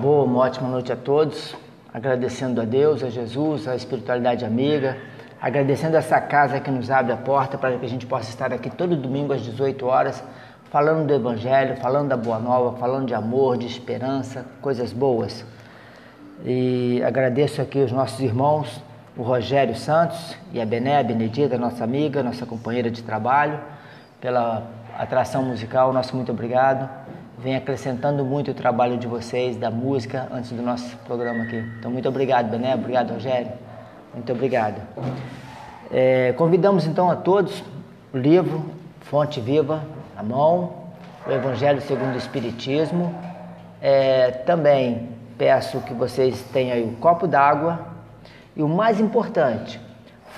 boa, uma ótima noite a todos, agradecendo a Deus, a Jesus, a espiritualidade amiga, agradecendo essa casa que nos abre a porta para que a gente possa estar aqui todo domingo às 18 horas, falando do Evangelho, falando da Boa Nova, falando de amor, de esperança, coisas boas. E agradeço aqui os nossos irmãos, o Rogério Santos e a Benedita, nossa amiga, nossa companheira de trabalho, pela atração musical, nosso muito obrigado. Vem acrescentando muito o trabalho de vocês, da música, antes do nosso programa aqui. Então, muito obrigado, Bené, obrigado, Rogério, muito obrigado. Convidamos então a todos o livro Fonte Viva, na mão, o Evangelho segundo o Espiritismo. Também peço que vocês tenham aí um copo d'água e o mais importante,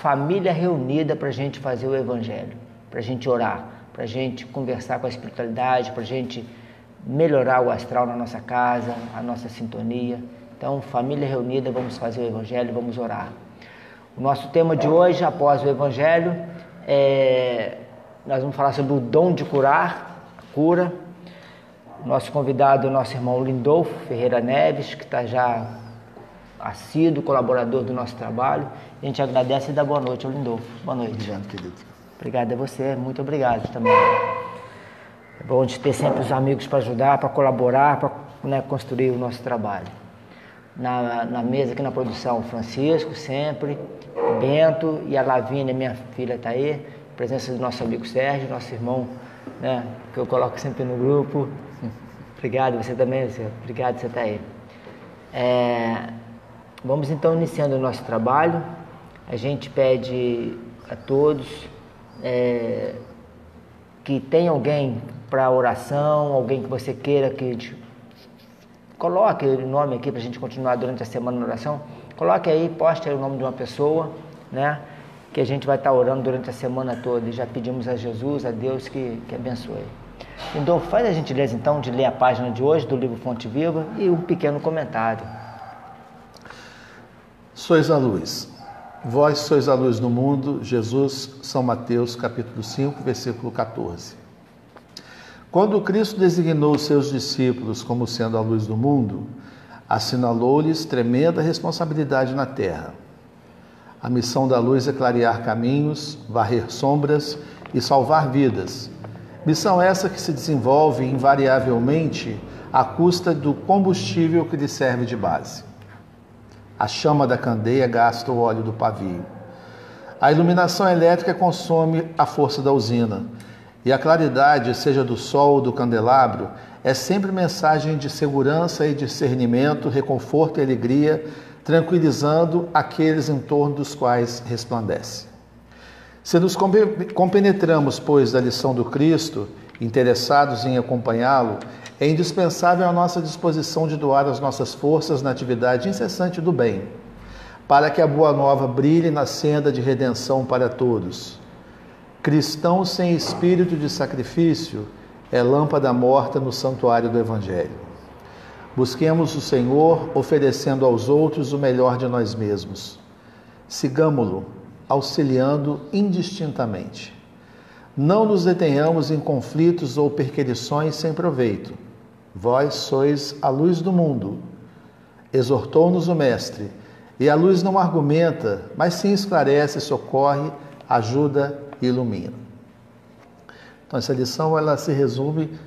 família reunida para a gente fazer o Evangelho, para a gente orar, para a gente conversar com a espiritualidade, para a gente melhorar o astral na nossa casa, a nossa sintonia. Então, família reunida, vamos fazer o Evangelho, vamos orar. O nosso tema de hoje, após o Evangelho, nós vamos falar sobre o dom de curar, a cura. O nosso convidado é o nosso irmão Lindolfo Ferreira Neves, que está já assíduo, colaborador do nosso trabalho. A gente agradece e dá boa noite ao Lindolfo. Boa noite. Obrigado, querido. Obrigado a você, muito obrigado também. É bom de ter sempre os amigos para ajudar, para colaborar, para construir o nosso trabalho. Na mesa aqui na produção, o Francisco, sempre, o Bento e a Lavínia, minha filha, está aí. Presença do nosso amigo Sérgio, nosso irmão, né, que eu coloco sempre no grupo. Obrigado, você também, obrigado por você estar aí. Vamos então iniciando o nosso trabalho. A gente pede a todos que tenha alguém para oração, alguém que você queira que coloque o nome aqui para a gente continuar durante a semana na oração. Coloque aí, poste aí o nome de uma pessoa, né? Que a gente vai estar orando durante a semana toda e já pedimos a Jesus, a Deus que abençoe. Então, faz a gentileza então de ler a página de hoje do livro Fonte Viva e um pequeno comentário. Sois a luz. Vós sois a luz do mundo. Jesus, São Mateus, capítulo 5, versículo 14. Quando Cristo designou os seus discípulos como sendo a luz do mundo, assinalou-lhes tremenda responsabilidade na terra. A missão da luz é clarear caminhos, varrer sombras e salvar vidas. Missão essa que se desenvolve invariavelmente à custa do combustível que lhe serve de base. A chama da candeia gasta o óleo do pavio. A iluminação elétrica consome a força da usina. E a claridade, seja do sol ou do candelabro, é sempre mensagem de segurança e discernimento, reconforto e alegria, tranquilizando aqueles em torno dos quais resplandece. Se nos compenetramos, pois, da lição do Cristo, interessados em acompanhá-lo, é indispensável a nossa disposição de doar as nossas forças na atividade incessante do bem, para que a Boa Nova brilhe na senda de redenção para todos. Cristão sem espírito de sacrifício é lâmpada morta no santuário do Evangelho. Busquemos o Senhor, oferecendo aos outros o melhor de nós mesmos. Sigamo-lo, auxiliando indistintamente. Não nos detenhamos em conflitos ou perquisições sem proveito. Vós sois a luz do mundo. Exortou-nos o Mestre, e a luz não argumenta, mas sim esclarece, socorre, ajuda e ilumina. Então, essa lição ela se resume,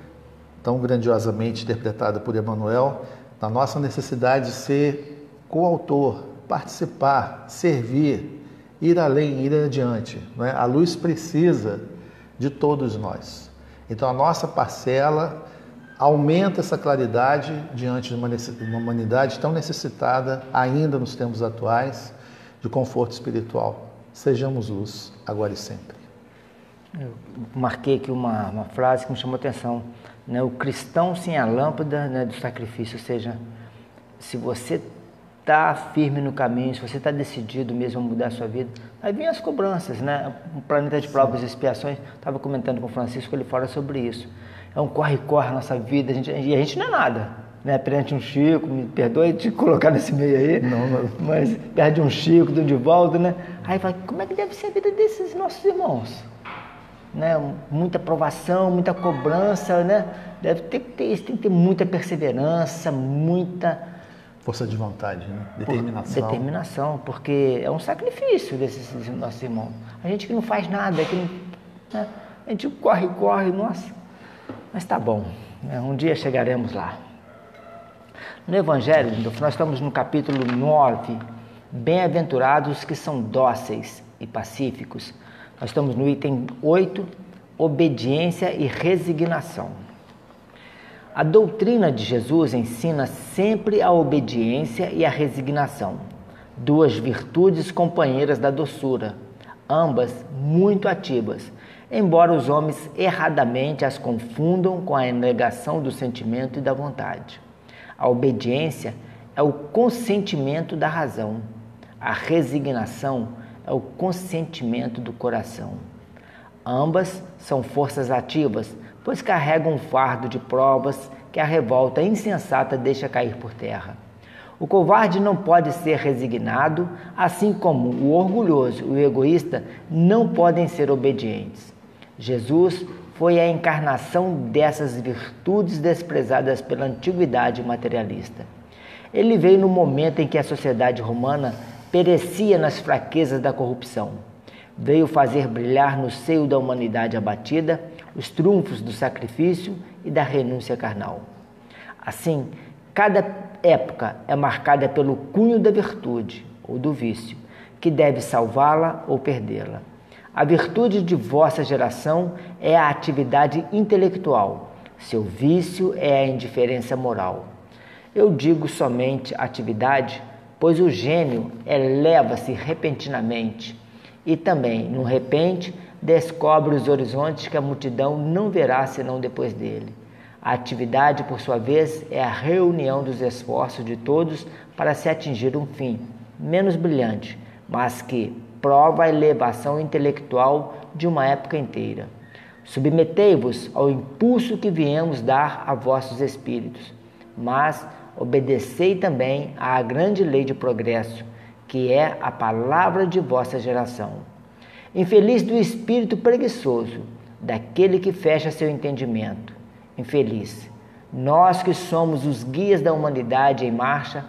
tão grandiosamente interpretada por Emmanuel, na nossa necessidade de ser coautor, participar, servir, ir além, ir adiante. Não é? A luz precisa de todos nós. Então, a nossa parcela aumenta essa claridade diante de uma humanidade tão necessitada, ainda nos tempos atuais, de conforto espiritual. Sejamos luz, agora e sempre. Eu marquei aqui uma frase que me chamou a atenção, né? O cristão sem a lâmpada, né, do sacrifício, ou seja, se você está firme no caminho, se você está decidido mesmo a mudar a sua vida, aí vem as cobranças, né? Um planeta de provas e expiações. Estava comentando com o Francisco, ele fala sobre isso. É um corre-corre na nossa vida, e a gente não é nada, né? Perante um Chico, me perdoe de colocar nesse meio aí, não. Mas perto de um Chico, do Divaldo, né? Aí vai, como é que deve ser a vida desses nossos irmãos? Né? Muita provação, muita cobrança, né? Tem que ter muita perseverança, muita Força de vontade, né? Determinação. Determinação, porque é um sacrifício desses nossos irmãos. A gente que não faz nada, que não, né? A gente corre, nossa. Mas tá bom, né? Um dia chegaremos lá. No Evangelho, nós estamos no capítulo 9, bem-aventurados que são dóceis e pacíficos. Nós estamos no item 8, obediência e resignação. A doutrina de Jesus ensina sempre a obediência e a resignação, duas virtudes companheiras da doçura, ambas muito ativas, embora os homens erradamente as confundam com a negação do sentimento e da vontade. A obediência é o consentimento da razão, a resignação é o consentimento do coração. Ambas são forças ativas, pois carregam um fardo de provas que a revolta insensata deixa cair por terra. O covarde não pode ser resignado, assim como o orgulhoso e o egoísta não podem ser obedientes. Jesus foi a encarnação dessas virtudes desprezadas pela antiguidade materialista. Ele veio no momento em que a sociedade romana perecia nas fraquezas da corrupção. Veio fazer brilhar no seio da humanidade abatida os trunfos do sacrifício e da renúncia carnal. Assim, cada época é marcada pelo cunho da virtude ou do vício, que deve salvá-la ou perdê-la. A virtude de vossa geração é a atividade intelectual, seu vício é a indiferença moral. Eu digo somente atividade, pois o gênio eleva-se repentinamente e também, no repente, descobre os horizontes que a multidão não verá senão depois dele. A atividade, por sua vez, é a reunião dos esforços de todos para se atingir um fim, menos brilhante, mas que prova a elevação intelectual de uma época inteira. Submetei-vos ao impulso que viemos dar a vossos espíritos, mas obedecei também à grande lei de progresso, que é a palavra de vossa geração. Infeliz do espírito preguiçoso, daquele que fecha seu entendimento. Infeliz, nós que somos os guias da humanidade em marcha,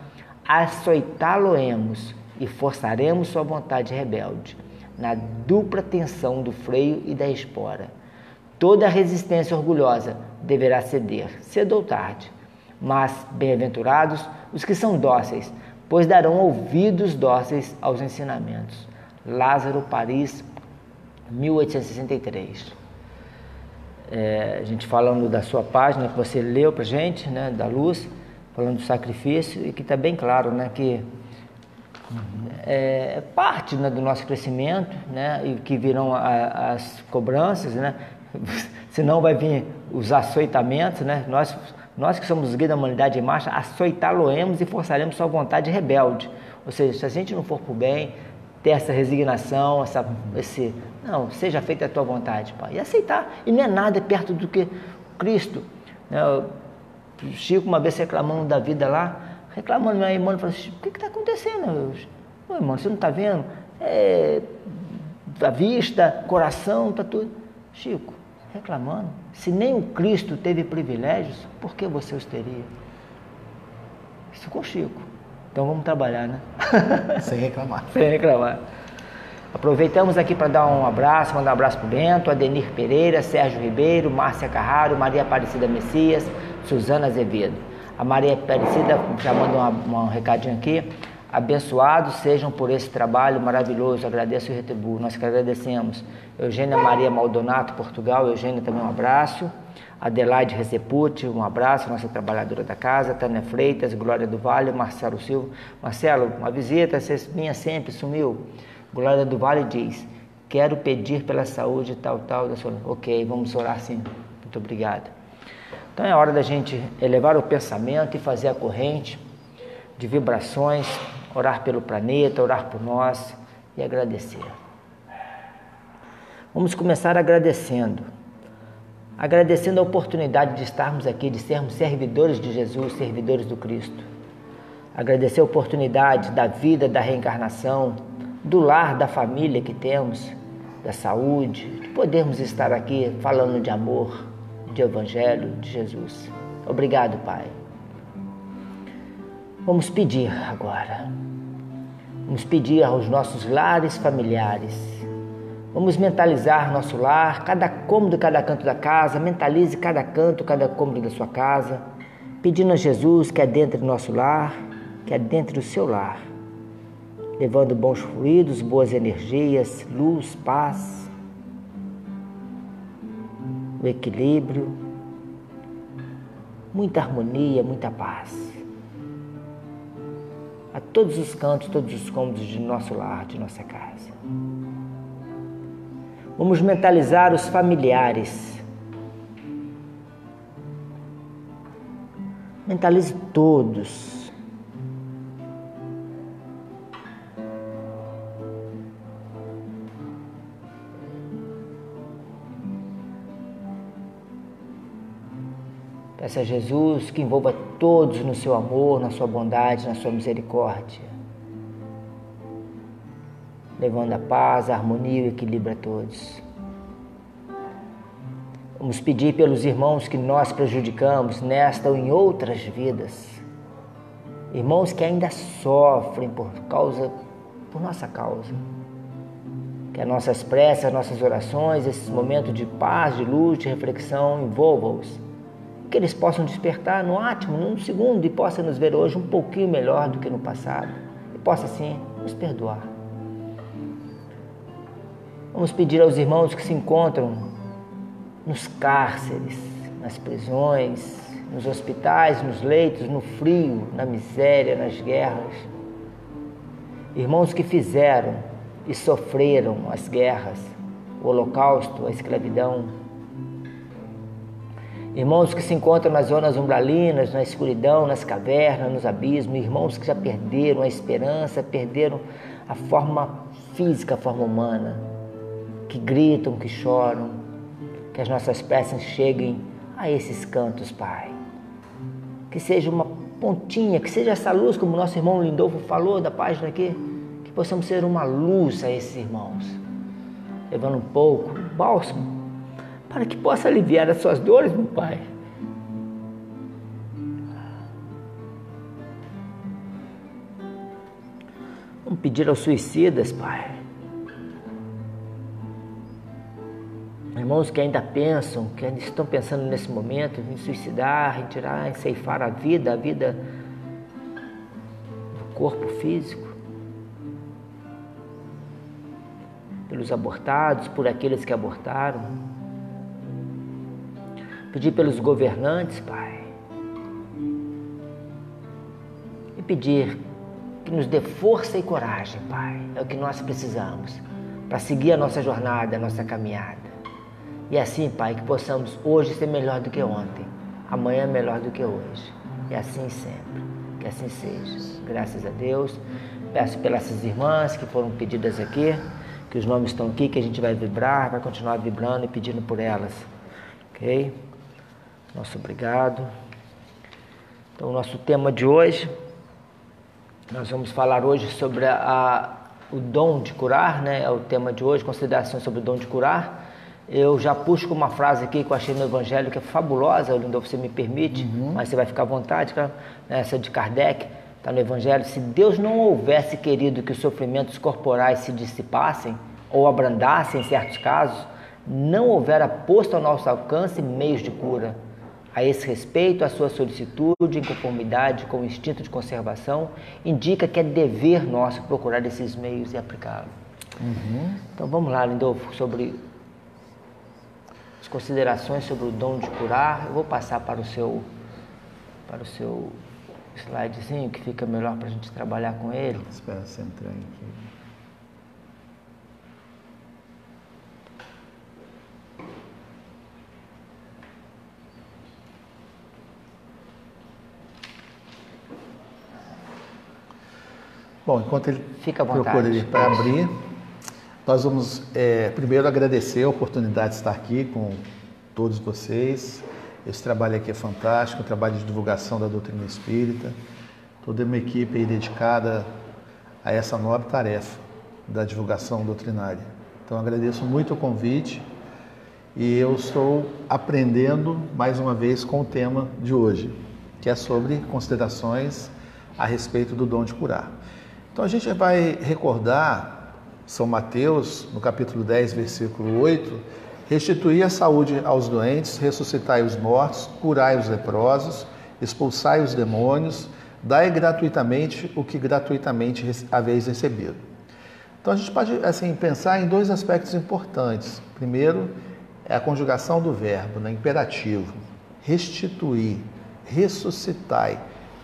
açoitá-lo-emos e forçaremos sua vontade rebelde, na dupla tensão do freio e da espora. Toda resistência orgulhosa deverá ceder, cedo ou tarde. Mas, bem-aventurados os que são dóceis, pois darão ouvidos dóceis aos ensinamentos. Lázaro, Paris, 1863. A gente falando da sua página que você leu para a gente, né, da luz, falando do sacrifício, e que está bem claro, né, que é parte, né, do nosso crescimento, né, e que virão as cobranças, né, senão vai vir os açoitamentos, né, nós que somos os guias da humanidade em marcha, açoitá-lo-emos e forçaremos sua vontade rebelde. Ou seja, se a gente não for para o bem, ter essa resignação, não, seja feita a tua vontade, Pai. E aceitar. E não é nada perto do que Cristo. O Chico, uma vez reclamando da vida lá, reclamando, minha irmã falou assim: o que está acontecendo? Ô, irmão, você não está vendo? A vista, coração, está tudo. Chico, reclamando. Se nem o Cristo teve privilégios, por que você os teria? Isso com o Chico. Então vamos trabalhar, né? Sem reclamar. Sem reclamar. Aproveitamos aqui para dar um abraço, mandar um abraço para o Bento, Adenir Pereira, Sérgio Ribeiro, Márcia Carraro, Maria Aparecida Messias, Suzana Azevedo. A Maria Aparecida já mandou um recadinho aqui. Abençoados sejam por esse trabalho maravilhoso, agradeço e retribuo. Nós que agradecemos. Eugênia Maria Maldonato, Portugal. Eugênia, também um abraço. Adelaide Receputi, um abraço, nossa trabalhadora da casa. Tânia Freitas, Glória do Vale, Marcelo Silva. Marcelo, uma visita, você vinha sempre, sumiu. Glória do Vale diz: quero pedir pela saúde tal da sua... Ok, vamos orar sim. Muito obrigado. Então é hora da gente elevar o pensamento e fazer a corrente de vibrações, orar pelo planeta, orar por nós e agradecer. Vamos começar agradecendo a oportunidade de estarmos aqui, de sermos servidores de Jesus, servidores do Cristo. Agradecer a oportunidade da vida, da reencarnação, do lar, da família que temos, da saúde, de podermos estar aqui falando de amor, de Evangelho, de Jesus. Obrigado, Pai. Vamos pedir agora. Vamos pedir aos nossos lares familiares. Vamos mentalizar nosso lar, cada cômodo, cada canto da casa. Mentalize cada canto, cada cômodo da sua casa. Pedindo a Jesus que adentre no nosso lar, que adentre o seu lar. Levando bons fluidos, boas energias, luz, paz, o equilíbrio, muita harmonia, muita paz. A todos os cantos, todos os cômodos de nosso lar, de nossa casa. Vamos mentalizar os familiares. Mentalize todos. Peça a Jesus que envolva todos no seu amor, na sua bondade, na sua misericórdia, levando a paz, a harmonia e o equilíbrio a todos. Vamos pedir pelos irmãos que nós prejudicamos nesta ou em outras vidas, irmãos que ainda sofrem por nossa causa, que as nossas preces, as nossas orações, esses momentos de paz, de luz, de reflexão, envolvam-os. Que eles possam despertar no átimo, num segundo, e possam nos ver hoje um pouquinho melhor do que no passado. E possa, assim, nos perdoar. Vamos pedir aos irmãos que se encontram nos cárceres, nas prisões, nos hospitais, nos leitos, no frio, na miséria, nas guerras. Irmãos que fizeram e sofreram as guerras, o holocausto, a escravidão. Irmãos que se encontram nas zonas umbralinas, na escuridão, nas cavernas, nos abismos. Irmãos que já perderam a esperança, perderam a forma física, a forma humana. Que gritam, que choram. Que as nossas preces cheguem a esses cantos, Pai. Que seja uma pontinha, que seja essa luz, como o nosso irmão Lindolfo falou da página aqui. Que possamos ser uma luz a esses irmãos. Levando um pouco, um bálsamo, para que possa aliviar as suas dores, meu Pai. Vamos pedir aos suicidas, Pai. Irmãos que ainda pensam, que ainda estão pensando nesse momento em suicidar, em tirar, em ceifar a vida do corpo físico. Pelos abortados, por aqueles que abortaram. Pedir pelos governantes, Pai. E pedir que nos dê força e coragem, Pai. É o que nós precisamos para seguir a nossa jornada, a nossa caminhada. E assim, Pai, que possamos hoje ser melhor do que ontem, amanhã melhor do que hoje. E assim sempre. Que assim seja. Graças a Deus. Peço pelas irmãs que foram pedidas aqui, que os nomes estão aqui, que a gente vai vibrar, vai continuar vibrando e pedindo por elas. Ok? Nosso obrigado. Então, o nosso tema de hoje, nós vamos falar hoje sobre o dom de curar, né? É o tema de hoje, considerações sobre o dom de curar. Eu já puxo com uma frase aqui que eu achei no Evangelho, que é fabulosa, Lindolfo, você me permite, mas você vai ficar à vontade, cara. Essa de Kardec, está no Evangelho. Se Deus não houvesse querido que os sofrimentos corporais se dissipassem ou abrandassem em certos casos, não houvera posto ao nosso alcance meios de cura. A esse respeito, a sua solicitude, em conformidade com o instinto de conservação, indica que é dever nosso procurar esses meios e aplicá-los. Então vamos lá, Lindolfo, sobre as considerações sobre o dom de curar. Eu vou passar para o seu slidezinho, que fica melhor para a gente trabalhar com ele. Espera você entrar aqui. Bom, enquanto ele procura ele para abrir, nós vamos primeiro agradecer a oportunidade de estar aqui com todos vocês. Esse trabalho aqui é fantástico, um trabalho de divulgação da doutrina espírita. Toda uma equipe aí dedicada a essa nobre tarefa da divulgação doutrinária. Então agradeço muito o convite e eu estou aprendendo mais uma vez com o tema de hoje, que é sobre considerações a respeito do dom de curar. Então a gente vai recordar São Mateus, no capítulo 10, versículo 8, restituir a saúde aos doentes, ressuscitai os mortos, curai os leprosos, expulsai os demônios, dai gratuitamente o que gratuitamente haveis recebido. Então a gente pode assim pensar em dois aspectos importantes. Primeiro é a conjugação do verbo, né? Imperativo, restituir, ressuscitai,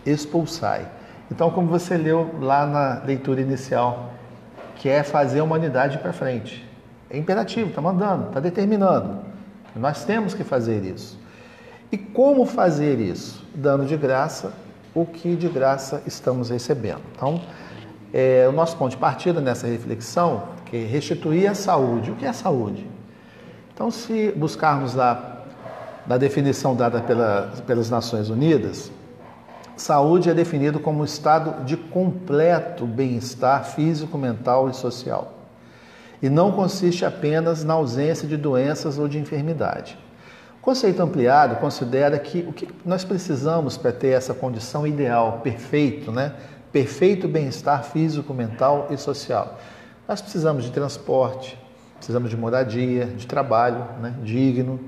expulsai. Então, como você leu lá na leitura inicial, que é fazer a humanidade para frente. É imperativo, está mandando, está determinando. Nós temos que fazer isso. E como fazer isso? Dando de graça o que de graça estamos recebendo. Então, o nosso ponto de partida nessa reflexão que é restituir a saúde. O que é saúde? Então, se buscarmos lá na definição dada pelas Nações Unidas, saúde é definido como um estado de completo bem-estar físico, mental e social. E não consiste apenas na ausência de doenças ou de enfermidade. O conceito ampliado considera que o que nós precisamos para ter essa condição ideal, perfeito, né? Perfeito bem-estar físico, mental e social. Nós precisamos de transporte, precisamos de moradia, de trabalho, né? Digno,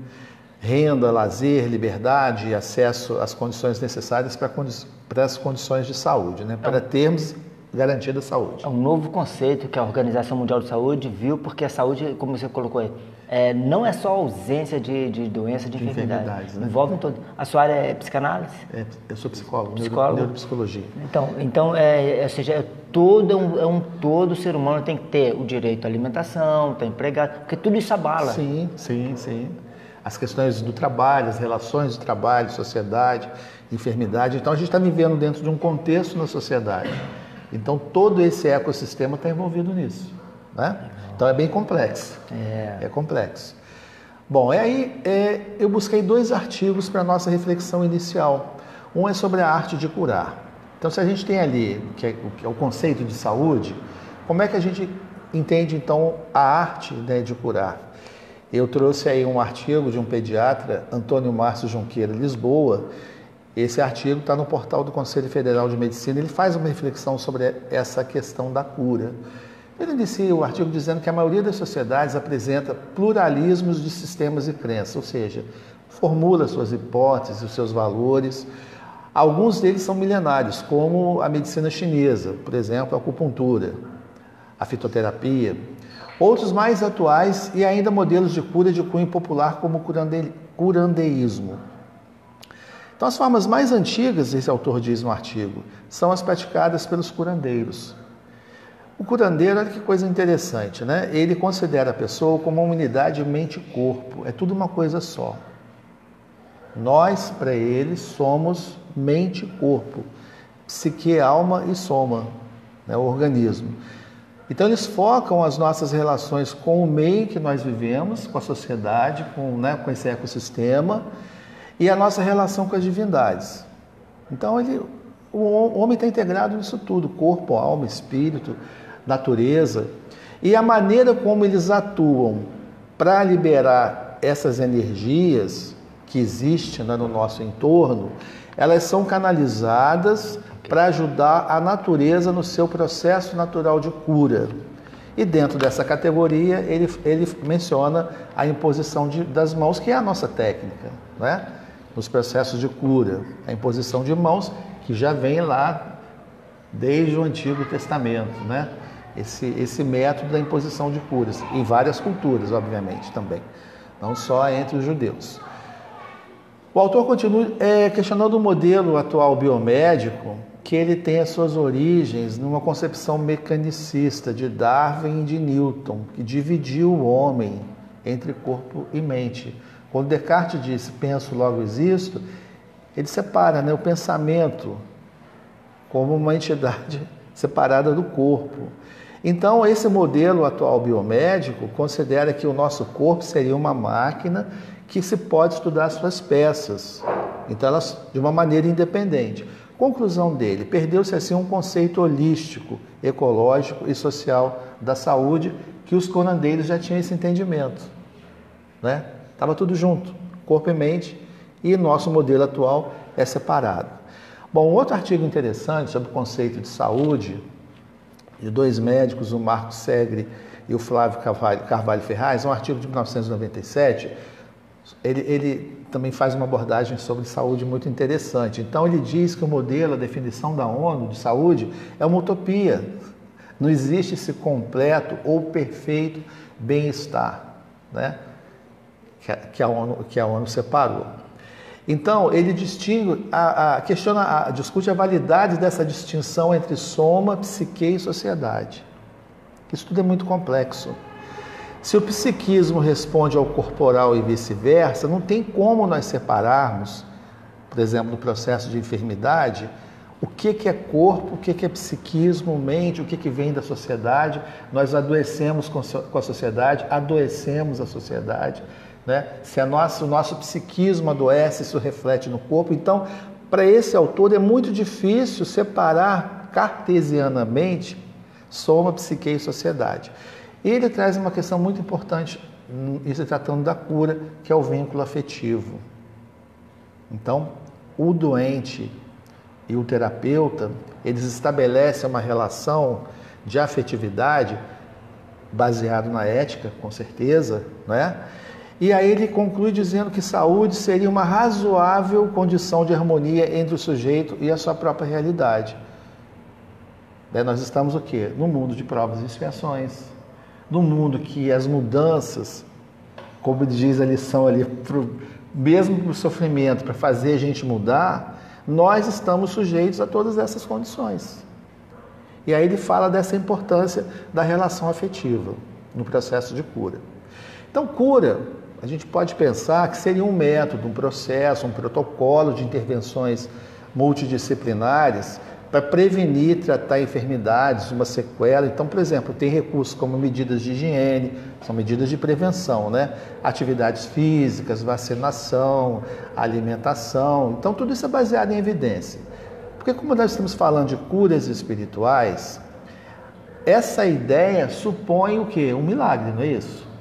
renda, lazer, liberdade e acesso às condições necessárias para as condições de saúde, né? Para termos garantida a saúde. É um novo conceito que a Organização Mundial de Saúde viu, porque a saúde, como você colocou aí, não é só ausência de doença, de enfermidade. Né? Envolve todo. A sua área é psicanálise? Eu sou psicólogo, neuropsicologia. Então ou seja, um todo, o ser humano tem que ter o direito à alimentação, ter empregado, porque tudo isso abala. Sim. As questões do trabalho, as relações do trabalho, sociedade, enfermidade. Então a gente está vivendo dentro de um contexto na sociedade. Então todo esse ecossistema está envolvido nisso, né? Então é bem complexo. É complexo. Bom, eu busquei 2 artigos para a nossa reflexão inicial. Um é sobre a arte de curar. Então se a gente tem ali, que é o conceito de saúde, como é que a gente entende então a arte, né, de curar? Eu trouxe aí um artigo de um pediatra, Antônio Márcio Junqueira, Lisboa. Esse artigo está no portal do Conselho Federal de Medicina. Ele faz uma reflexão sobre essa questão da cura. Ele inicia o artigo dizendo que a maioria das sociedades apresenta pluralismos de sistemas e crenças, ou seja, formula suas hipóteses, os seus valores. Alguns deles são milenários, como a medicina chinesa, por exemplo, a acupuntura, a fitoterapia. Outros mais atuais e ainda modelos de cura de cunho popular, como o curandeísmo. Então, as formas mais antigas, esse autor diz no artigo, são as praticadas pelos curandeiros. O curandeiro, olha que coisa interessante, né? Ele considera a pessoa como uma unidade mente e corpo, é tudo uma coisa só. Nós, para ele, somos mente e corpo, psique, alma e soma, né? O organismo. Então eles focam as nossas relações com o meio que nós vivemos, com a sociedade, com esse ecossistema, e a nossa relação com as divindades. Então o homem está integrado nisso tudo, corpo, alma, espírito, natureza, e a maneira como eles atuam para liberar essas energias que existem, né, no nosso entorno, elas são canalizadas para ajudar a natureza no seu processo natural de cura. E dentro dessa categoria, ele menciona a imposição das mãos, que é a nossa técnica, né? Nos processos de cura. A imposição de mãos, que já vem lá desde o Antigo Testamento, né? Esse método da imposição de curas, em várias culturas, obviamente, também. Não só entre os judeus. O autor continua questionando o modelo atual biomédico, que ele tem as suas origens numa concepção mecanicista de Darwin e de Newton, que dividiu o homem entre corpo e mente. Quando Descartes disse, penso, logo existo, ele separa, né, o pensamento como uma entidade separada do corpo. Então, esse modelo atual biomédico considera que o nosso corpo seria uma máquina que se pode estudar suas peças, então elas de uma maneira independente. Conclusão dele, perdeu-se assim um conceito holístico, ecológico e social da saúde, que os curandeiros já tinham esse entendimento, né? Estava tudo junto, corpo e mente, e nosso modelo atual é separado. Bom, outro artigo interessante sobre o conceito de saúde, de dois médicos, o Marco Segre e o Flávio Carvalho Ferraz, um artigo de 1997, ele também faz uma abordagem sobre saúde muito interessante. Então, ele diz que o modelo, a definição da ONU de saúde é uma utopia. Não existe esse completo ou perfeito bem-estar, né? que a ONU separou. Então, ele distingue, discute a validade dessa distinção entre soma, psique e sociedade. Isso tudo é muito complexo. Se o psiquismo responde ao corporal e vice-versa, não tem como nós separarmos, por exemplo, no processo de enfermidade, o que é corpo, o que é psiquismo, mente, o que vem da sociedade. Nós adoecemos com a sociedade, adoecemos a sociedade. Né? Se o nosso psiquismo adoece, isso reflete no corpo. Então, para esse autor é muito difícil separar cartesianamente soma, psique e sociedade. Ele traz uma questão muito importante, isso tratando da cura, que é o vínculo afetivo. Então, o doente e o terapeuta, eles estabelecem uma relação de afetividade baseado na ética, com certeza, né? E aí ele conclui dizendo que saúde seria uma razoável condição de harmonia entre o sujeito e a sua própria realidade. Nós estamos o quê? Num mundo de provas e expiações, num mundo que as mudanças, como diz a lição ali, mesmo para o sofrimento, para fazer a gente mudar, nós estamos sujeitos a todas essas condições. E aí ele fala dessa importância da relação afetiva no processo de cura. Então, cura, a gente pode pensar que seria um método, um processo, um protocolo de intervenções multidisciplinares para prevenir, tratar enfermidades, uma sequela. Então, por exemplo, tem recursos como medidas de higiene, são medidas de prevenção, né? Atividades físicas, vacinação, alimentação. Então, tudo isso é baseado em evidência. Porque como nós estamos falando de curas espirituais, essa ideia supõe o quê? Um milagre, não é isso?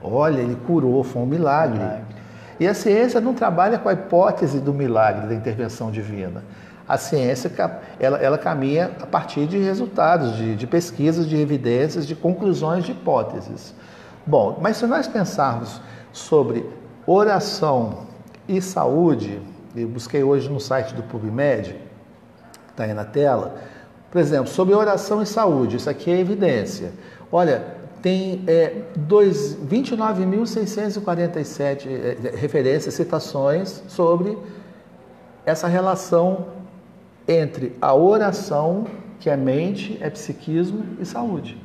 Olha, ele curou, foi um milagre. E a ciência não trabalha com a hipótese do milagre, da intervenção divina. A ciência, ela caminha a partir de resultados, de pesquisas, de evidências, de conclusões, de hipóteses. Bom, mas se nós pensarmos sobre oração e saúde, eu busquei hoje no site do PubMed, está aí na tela, por exemplo, sobre oração e saúde, isso aqui é evidência. Olha, tem 29.647 referências, citações sobre essa relação entre a oração, que é mente, é psiquismo e saúde.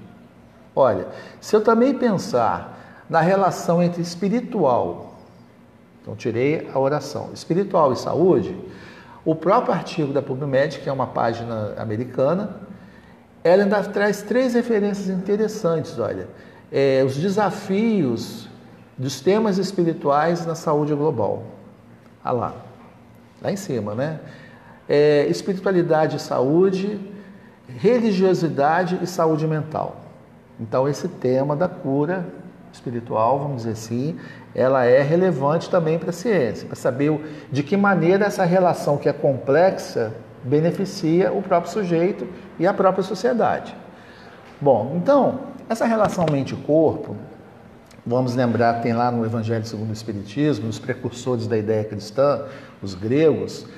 Olha, se eu também pensar na relação entre espiritual, então tirei a oração, espiritual e saúde, o próprio artigo da PubMed, que é uma página americana, ela ainda traz 3 referências interessantes, olha. Os desafios dos temas espirituais na saúde global. Lá em cima, né? Espiritualidade e saúde, religiosidade e saúde mental. Então, esse tema da cura espiritual, vamos dizer assim, ela é relevante também para a ciência, para saber de que maneira essa relação que é complexa beneficia o próprio sujeito e a própria sociedade. Bom, então, essa relação mente-corpo, vamos lembrar, tem lá no Evangelho segundo o Espiritismo, os precursores da ideia cristã, os gregos,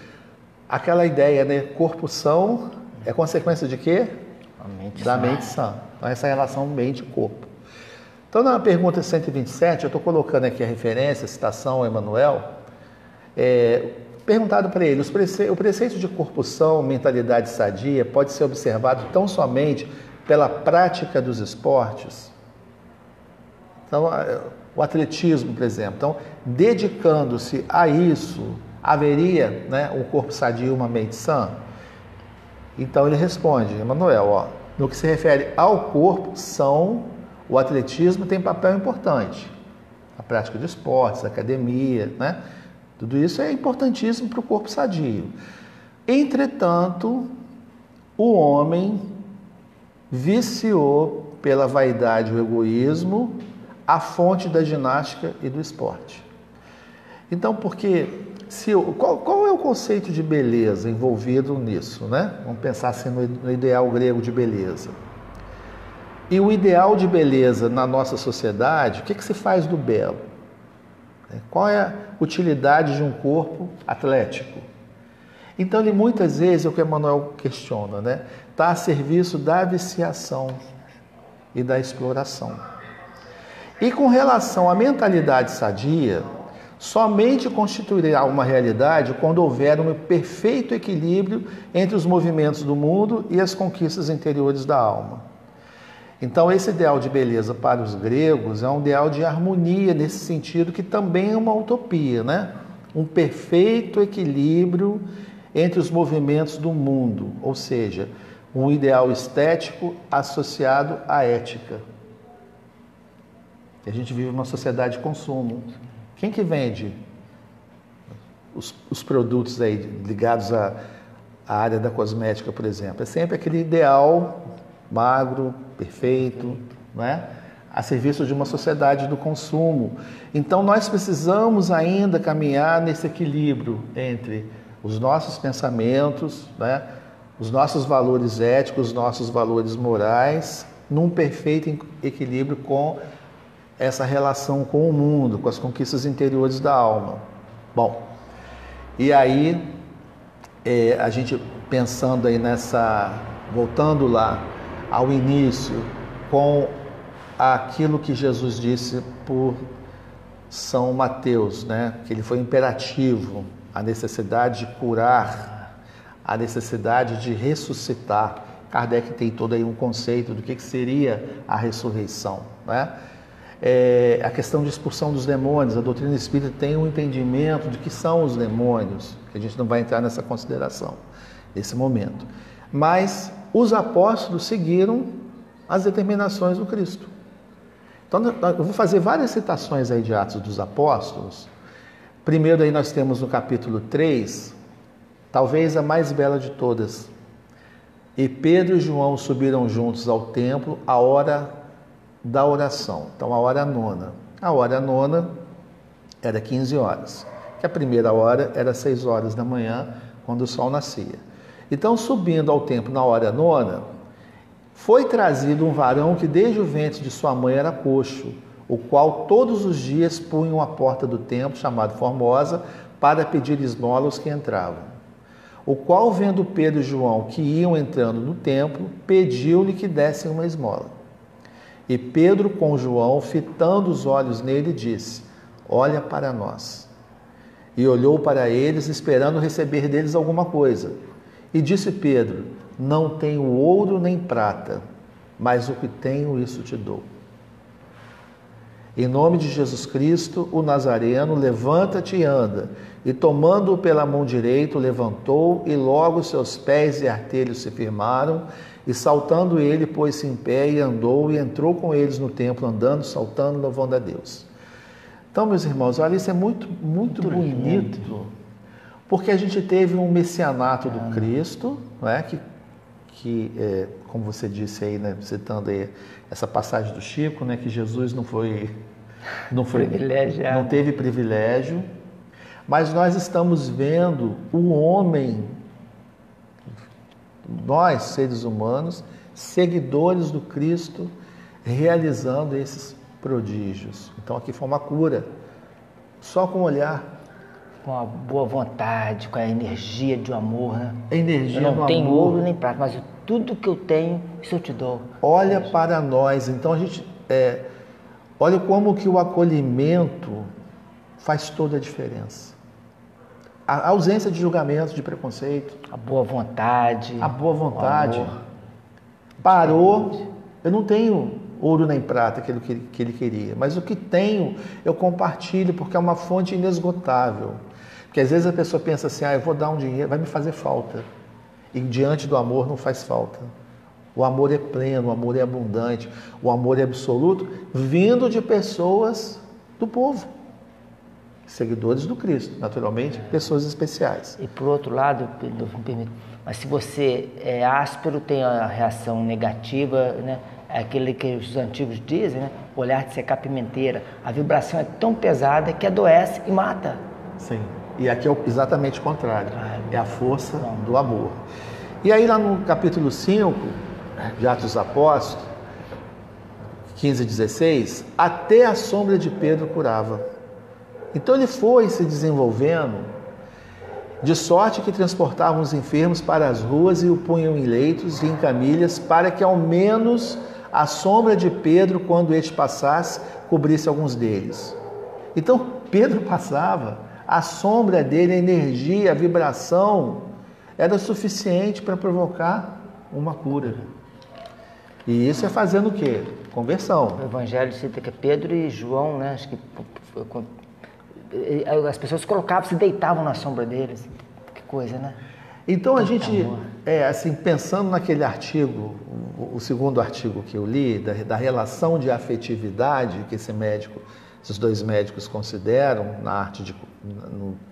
aquela ideia, né, corpo são é consequência de quê? Da mente sã. Então, essa relação mente-corpo. Então, na pergunta 127, eu estou colocando aqui a referência, a citação Emmanuel, perguntado para ele, o preceito de corpo são, mentalidade sadia, pode ser observado tão somente pela prática dos esportes? Então, o atletismo, por exemplo. Então, dedicando-se a isso, haveria, né, um corpo sadio, uma mente sã? Então, ele responde, Emmanuel, no que se refere ao corpo, o atletismo tem papel importante. A prática de esportes, a academia, né? Tudo isso é importantíssimo para o corpo sadio. Entretanto, o homem viciou pela vaidade e o egoísmo a fonte da ginástica e do esporte. Então, porque Qual é o conceito de beleza envolvido nisso, né? Vamos pensar assim no ideal grego de beleza. E o ideal de beleza na nossa sociedade, o que se faz do belo? Qual é a utilidade de um corpo atlético? Então, ele muitas vezes, é o que Emmanuel questiona, né? Está a serviço da viciação e da exploração. E com relação à mentalidade sadia, somente constituirá uma realidade quando houver um perfeito equilíbrio entre os movimentos do mundo e as conquistas interiores da alma. Então, esse ideal de beleza para os gregos é um ideal de harmonia nesse sentido, que também é uma utopia, né? Um perfeito equilíbrio entre os movimentos do mundo, ou seja, um ideal estético associado à ética. A gente vive uma sociedade de consumo. Quem que vende os produtos aí ligados à área da cosmética, por exemplo? É sempre aquele ideal magro, perfeito, né? A serviço de uma sociedade do consumo. Então, nós precisamos ainda caminhar nesse equilíbrio entre os nossos pensamentos, né? Os nossos valores éticos, os nossos valores morais, num perfeito equilíbrio com essa relação com o mundo, com as conquistas interiores da alma. Bom, e aí, a gente pensando aí voltando lá ao início, com aquilo que Jesus disse por São Mateus, né? Que ele foi imperativo, a necessidade de curar, a necessidade de ressuscitar. Kardec tem todo aí um conceito do que seria a ressurreição, né? A questão de expulsão dos demônios, a doutrina espírita tem um entendimento de que são os demônios, que a gente não vai entrar nessa consideração nesse momento. Mas os apóstolos seguiram as determinações do Cristo. Então, eu vou fazer várias citações aí de Atos dos Apóstolos. Primeiro aí nós temos no capítulo 3, talvez a mais bela de todas. E Pedro e João subiram juntos ao templo à hora da oração. Então, a hora nona. A hora nona era 15 horas. Que a primeira hora era 6 horas da manhã, quando o sol nascia. Então, subindo ao templo na hora nona, foi trazido um varão que desde o ventre de sua mãe era coxo, o qual todos os dias punham à porta do templo, chamado Formosa, para pedir esmola aos que entravam. O qual, vendo Pedro e João que iam entrando no templo, pediu-lhe que dessem uma esmola. E Pedro, com João, fitando os olhos nele, disse: olha para nós. E olhou para eles, esperando receber deles alguma coisa. E disse Pedro: não tenho ouro nem prata, mas o que tenho, isso te dou. Em nome de Jesus Cristo, o Nazareno, levanta-te e anda. E tomando-o pela mão direita, o levantou, e logo seus pés e artelhos se firmaram, e saltando ele, pôs-se em pé e andou, e entrou com eles no templo, andando, saltando, louvando a Deus. Então, meus irmãos, olha, isso é muito bonito, porque a gente teve um messianato do Cristo, não é? Como você disse aí, né, citando aí essa passagem do Chico, né, que Jesus não teve privilégio, mas nós estamos vendo o homem, nós, seres humanos, seguidores do Cristo, realizando esses prodígios. Então aqui foi uma cura, só com o olhar. Com a boa vontade, com a energia de amor, né? A energia do amor. Eu não tenho ouro nem prata, mas tudo que eu tenho, isso eu te dou. Olha para nós. Então a gente, olha como que o acolhimento faz toda a diferença. A ausência de julgamento, de preconceito. A boa vontade. A boa vontade. Parou. Eu não tenho ouro nem prata, aquilo que ele queria, mas o que tenho eu compartilho, porque é uma fonte inesgotável. Porque às vezes a pessoa pensa assim, eu vou dar um dinheiro, vai me fazer falta. E diante do amor não faz falta. O amor é pleno, o amor é abundante, o amor é absoluto, vindo de pessoas do povo. Seguidores do Cristo, naturalmente, pessoas especiais. E por outro lado, mas se você é áspero, tem a reação negativa, né? É aquele que os antigos dizem, né? Olhar de secar pimenteira. A vibração é tão pesada que adoece e mata. Sim. E aqui é exatamente o contrário, é a força do amor. E aí lá no capítulo 5 de Atos dos Apóstolos, 15 e 16, até a sombra de Pedro curava. Então ele foi se desenvolvendo, de sorte que transportavam os enfermos para as ruas e o punham em leitos e em camilhas, para que ao menos a sombra de Pedro, quando este passasse, cobrisse alguns deles. Então Pedro passava, a sombra dele, a energia, a vibração, era suficiente para provocar uma cura. E isso é fazendo o quê? Conversão. O Evangelho cita que Pedro e João, né? Acho que as pessoas colocavam, se deitavam na sombra deles. Que coisa, né? Então a gente, assim, pensando naquele artigo, o segundo artigo que eu li, da relação de afetividade que esses dois médicos consideram na arte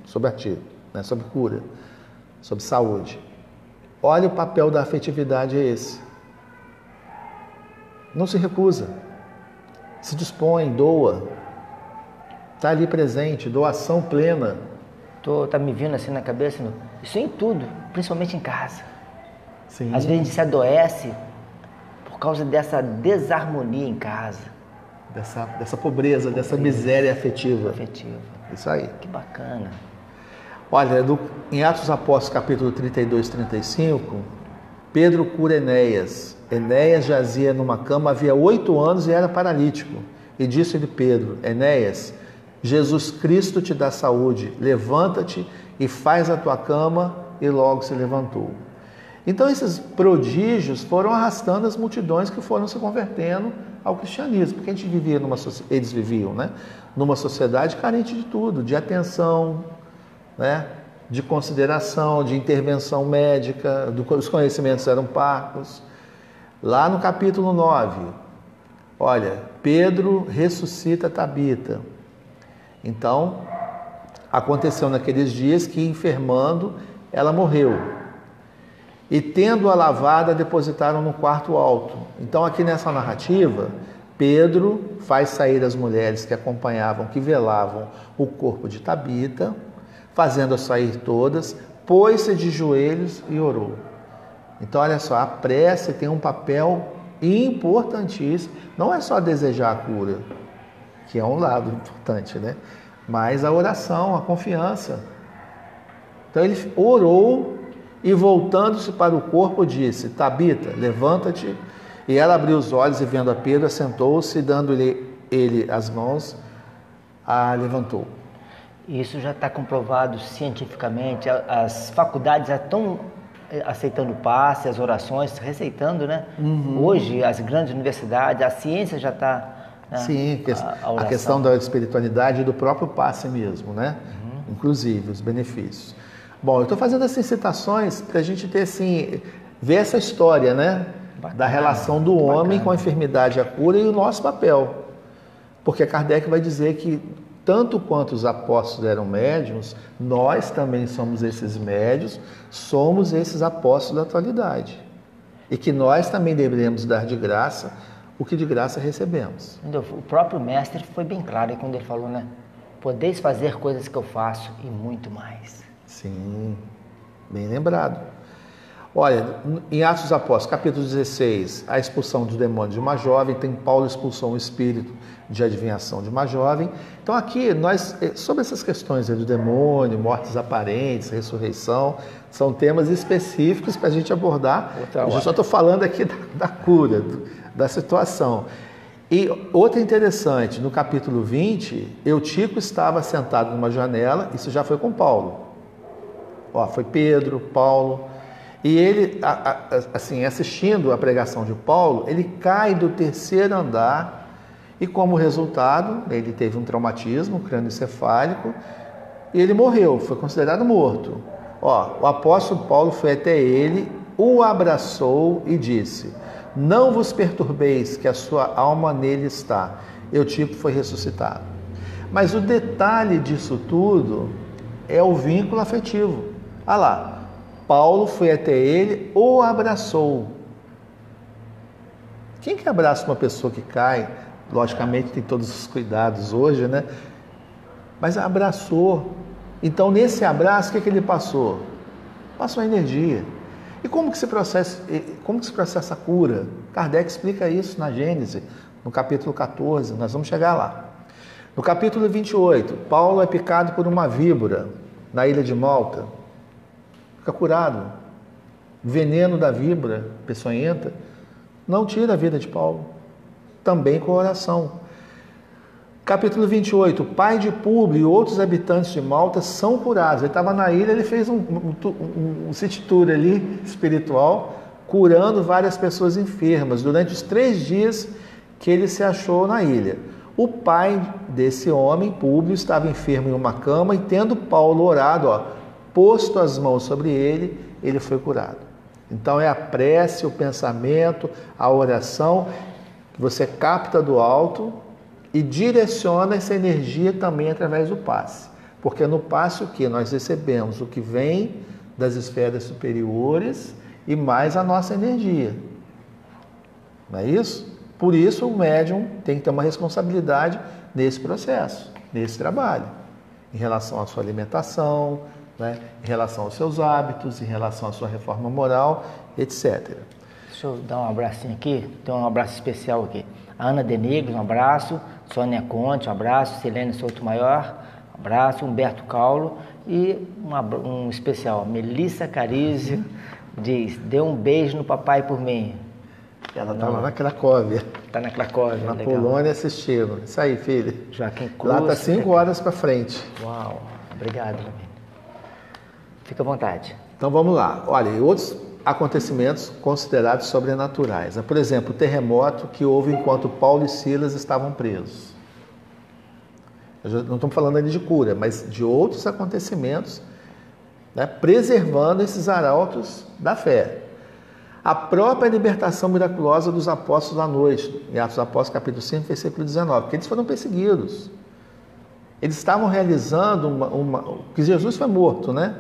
sobre artigo, né, sobre cura, sobre saúde. Olha, o papel da afetividade é esse. Não se recusa, se dispõe, doa, está ali presente, doação plena. Tá me vindo assim na cabeça, isso em tudo, principalmente em casa. Sim. Às vezes a gente se adoece por causa dessa desarmonia em casa. Dessa pobreza, dessa miséria afetiva. Isso aí. Que bacana. Olha, em Atos dos Apóstolos, capítulo 32, 35, Pedro cura Enéas. Enéas jazia numa cama, havia 8 anos e era paralítico. E disse-lhe Pedro: Enéas, Jesus Cristo te dá saúde, levanta-te e faz a tua cama, e logo se levantou. Então esses prodígios foram arrastando as multidões que foram se convertendo ao cristianismo, porque eles viviam, né, numa sociedade carente de tudo, de atenção, né, de consideração, de intervenção médica, os conhecimentos eram parcos. Lá no capítulo 9, olha, Pedro ressuscita Tabita. Então, aconteceu naqueles dias que, enfermando, ela morreu. E tendo-a lavada, depositaram no quarto alto. Então, aqui nessa narrativa, Pedro faz sair as mulheres que acompanhavam, que velavam o corpo de Tabita, fazendo-as sair todas, pôs-se de joelhos e orou. Então, olha só, a prece tem um papel importantíssimo. Não é só desejar a cura, que é um lado importante, né? Mas a oração, a confiança. Então ele orou e, voltando-se para o corpo, disse: Tabita, levanta-te. E ela abriu os olhos e, vendo a Pedro, assentou-se e, dando-lhe ele as mãos, a levantou. Isso já está comprovado cientificamente. As faculdades já estão aceitando o passe, as orações, receitando, né? Uhum. Hoje, as grandes universidades, a ciência já está... Sim, a questão da espiritualidade e do próprio passe mesmo, né? Uhum. Inclusive, os benefícios. Bom, eu estou fazendo essas citações para a gente ter, assim, ver essa história, né? Bacana, da relação do homem com a enfermidade e a cura e o nosso papel. Porque Kardec vai dizer que, tanto quanto os apóstolos eram médiuns, nós também somos esses médiuns, somos esses apóstolos da atualidade. E que nós também deveremos dar de graça o que de graça recebemos. O próprio mestre foi bem claro quando ele falou, né? Podeis fazer coisas que eu faço e muito mais. Sim, bem lembrado. Olha, em Atos dos Apóstolos, capítulo 16, a expulsão do demônio de uma jovem, tem Paulo expulsou um espírito de adivinhação de uma jovem. Então aqui, nós, sobre essas questões do demônio, mortes aparentes, ressurreição, são temas específicos para a gente abordar. Eu só estou falando aqui da cura, da situação. E outra interessante, no capítulo 20, Eutico estava sentado numa janela, isso já foi com Paulo. Foi Pedro, Paulo, e ele, assim, assistindo a pregação de Paulo, ele cai do 3º andar e, como resultado, ele teve um traumatismo crânioencefálico e ele morreu, foi considerado morto. O apóstolo Paulo foi até ele, o abraçou e disse: não vos perturbeis, que a sua alma nele está. Eutico foi ressuscitado. Mas o detalhe disso tudo é o vínculo afetivo. Olha lá, Paulo foi até ele, o abraçou. Quem que abraça uma pessoa que cai? Logicamente tem todos os cuidados hoje, né? Mas abraçou. Então, nesse abraço, o que ele passou? Passou a energia. E como que se processa a cura? Kardec explica isso na Gênesis, no capítulo 14, nós vamos chegar lá. No capítulo 28, Paulo é picado por uma víbora na ilha de Malta. Fica curado. O veneno da víbora peçonhenta não tira a vida de Paulo. Também com oração. Capítulo 28, o pai de Públio e outros habitantes de Malta são curados. Ele estava na ilha, ele fez um city tour ali, espiritual, curando várias pessoas enfermas, durante os 3 dias que ele se achou na ilha. O pai desse homem, Públio, estava enfermo em uma cama e tendo Paulo orado, posto as mãos sobre ele, ele foi curado. Então é a prece, o pensamento, a oração, que você capta do alto, e direciona essa energia também através do passe. Porque no passe o que? Nós recebemos o que vem das esferas superiores e mais a nossa energia. Não é isso? Por isso o médium tem que ter uma responsabilidade nesse processo, nesse trabalho. Em relação à sua alimentação, né? Em relação aos seus hábitos, em relação à sua reforma moral, etc. Deixa eu dar um abracinho aqui, tem um abraço especial aqui. Ana Denigres, um abraço. Sônia Conte, um abraço. Silene Souto Maior, um abraço. Humberto Caulo e um especial. Melissa Carizio diz: dê um beijo no papai por mim. Ela está lá na Cracóvia. Está na Cracóvia, na legal. Polônia assistindo. Isso aí, filho. Joaquim Cruz. Lá está 5 horas para frente. Uau, obrigado, Jamil. Fica à vontade. Então vamos lá. Olha, e outros acontecimentos considerados sobrenaturais. Por exemplo, o terremoto que houve enquanto Paulo e Silas estavam presos. Não estamos falando ali de cura, mas de outros acontecimentos, né, preservando esses arautos da fé. A própria libertação miraculosa dos apóstolos à noite, em Atos dos Apóstolos, capítulo 5, versículo 19, porque eles foram perseguidos. Eles estavam realizando que Jesus foi morto, né?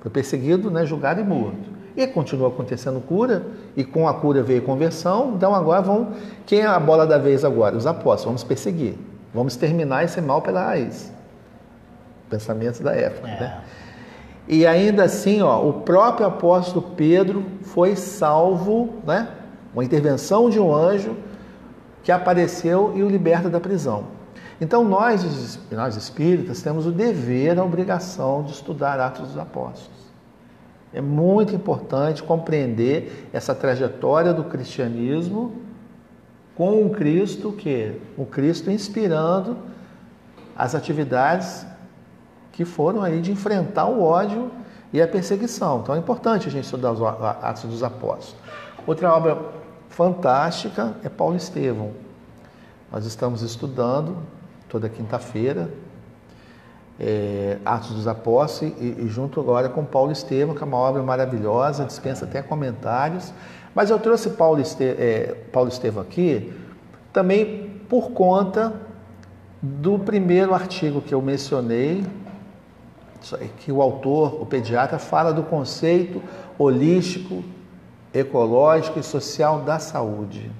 Foi perseguido, né, julgado e morto. E continua acontecendo cura, e com a cura veio conversão, então agora quem é a bola da vez agora? Os apóstolos, vamos perseguir, vamos terminar esse mal pela raiz. Pensamentos da época, né? E ainda assim, o próprio apóstolo Pedro foi salvo, né? Uma intervenção de um anjo que apareceu e o liberta da prisão. Então nós espíritas temos o dever, a obrigação de estudar Atos dos Apóstolos. É muito importante compreender essa trajetória do cristianismo com um Cristo o Cristo inspirando as atividades que foram aí de enfrentar o ódio e a perseguição. Então é importante a gente estudar os Atos dos Apóstolos. Outra obra fantástica é Paulo Estevão. Nós estamos estudando toda quinta-feira Atos dos Apóstolos e junto agora com Paulo Estevão, que é uma obra maravilhosa, dispensa até comentários. Mas eu trouxe Paulo Estevão aqui também por conta do primeiro artigo que eu mencionei, que o autor, o pediatra, fala do conceito holístico, ecológico e social da saúde.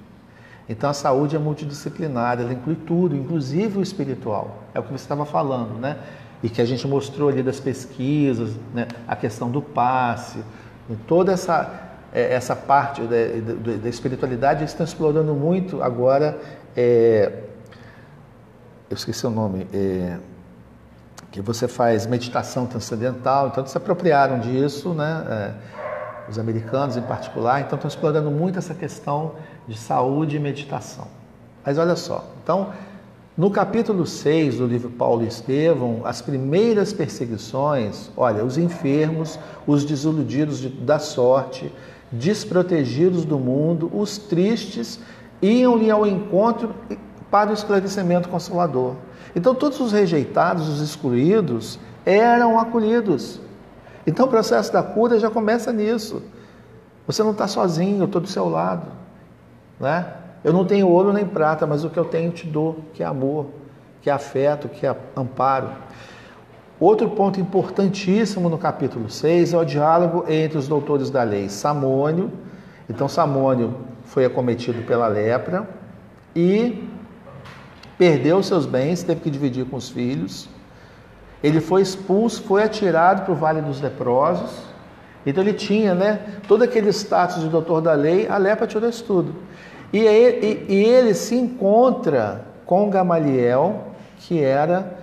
Então a saúde é multidisciplinar, ela inclui tudo, inclusive o espiritual. É o que você estava falando, né? E que a gente mostrou ali das pesquisas, né? A questão do passe, toda essa parte da espiritualidade, eles estão explorando muito agora, eu esqueci o nome, que você faz meditação transcendental, então eles se apropriaram disso, né? Os americanos em particular, então estão explorando muito essa questão de saúde e meditação. Mas olha só, então, no capítulo 6 do livro Paulo e Estevão, as primeiras perseguições, olha, os enfermos, os desiludidos da sorte, desprotegidos do mundo, os tristes, iam-lhe ao encontro para o esclarecimento consolador. Então, todos os rejeitados, os excluídos, eram acolhidos. Então, o processo da cura já começa nisso. Você não está sozinho, eu estou do seu lado, né? Eu não tenho ouro nem prata, mas o que eu tenho te dou, que é amor, que é afeto, que é amparo. Outro ponto importantíssimo no capítulo 6 é o diálogo entre os doutores da lei. Samônio, então Samônio foi acometido pela lepra e perdeu seus bens, teve que dividir com os filhos. Ele foi expulso, foi atirado para o Vale dos Leprosos. Então ele tinha, né, todo aquele status de doutor da lei, a lepra tirou isso tudo. E ele se encontra com Gamaliel, que era,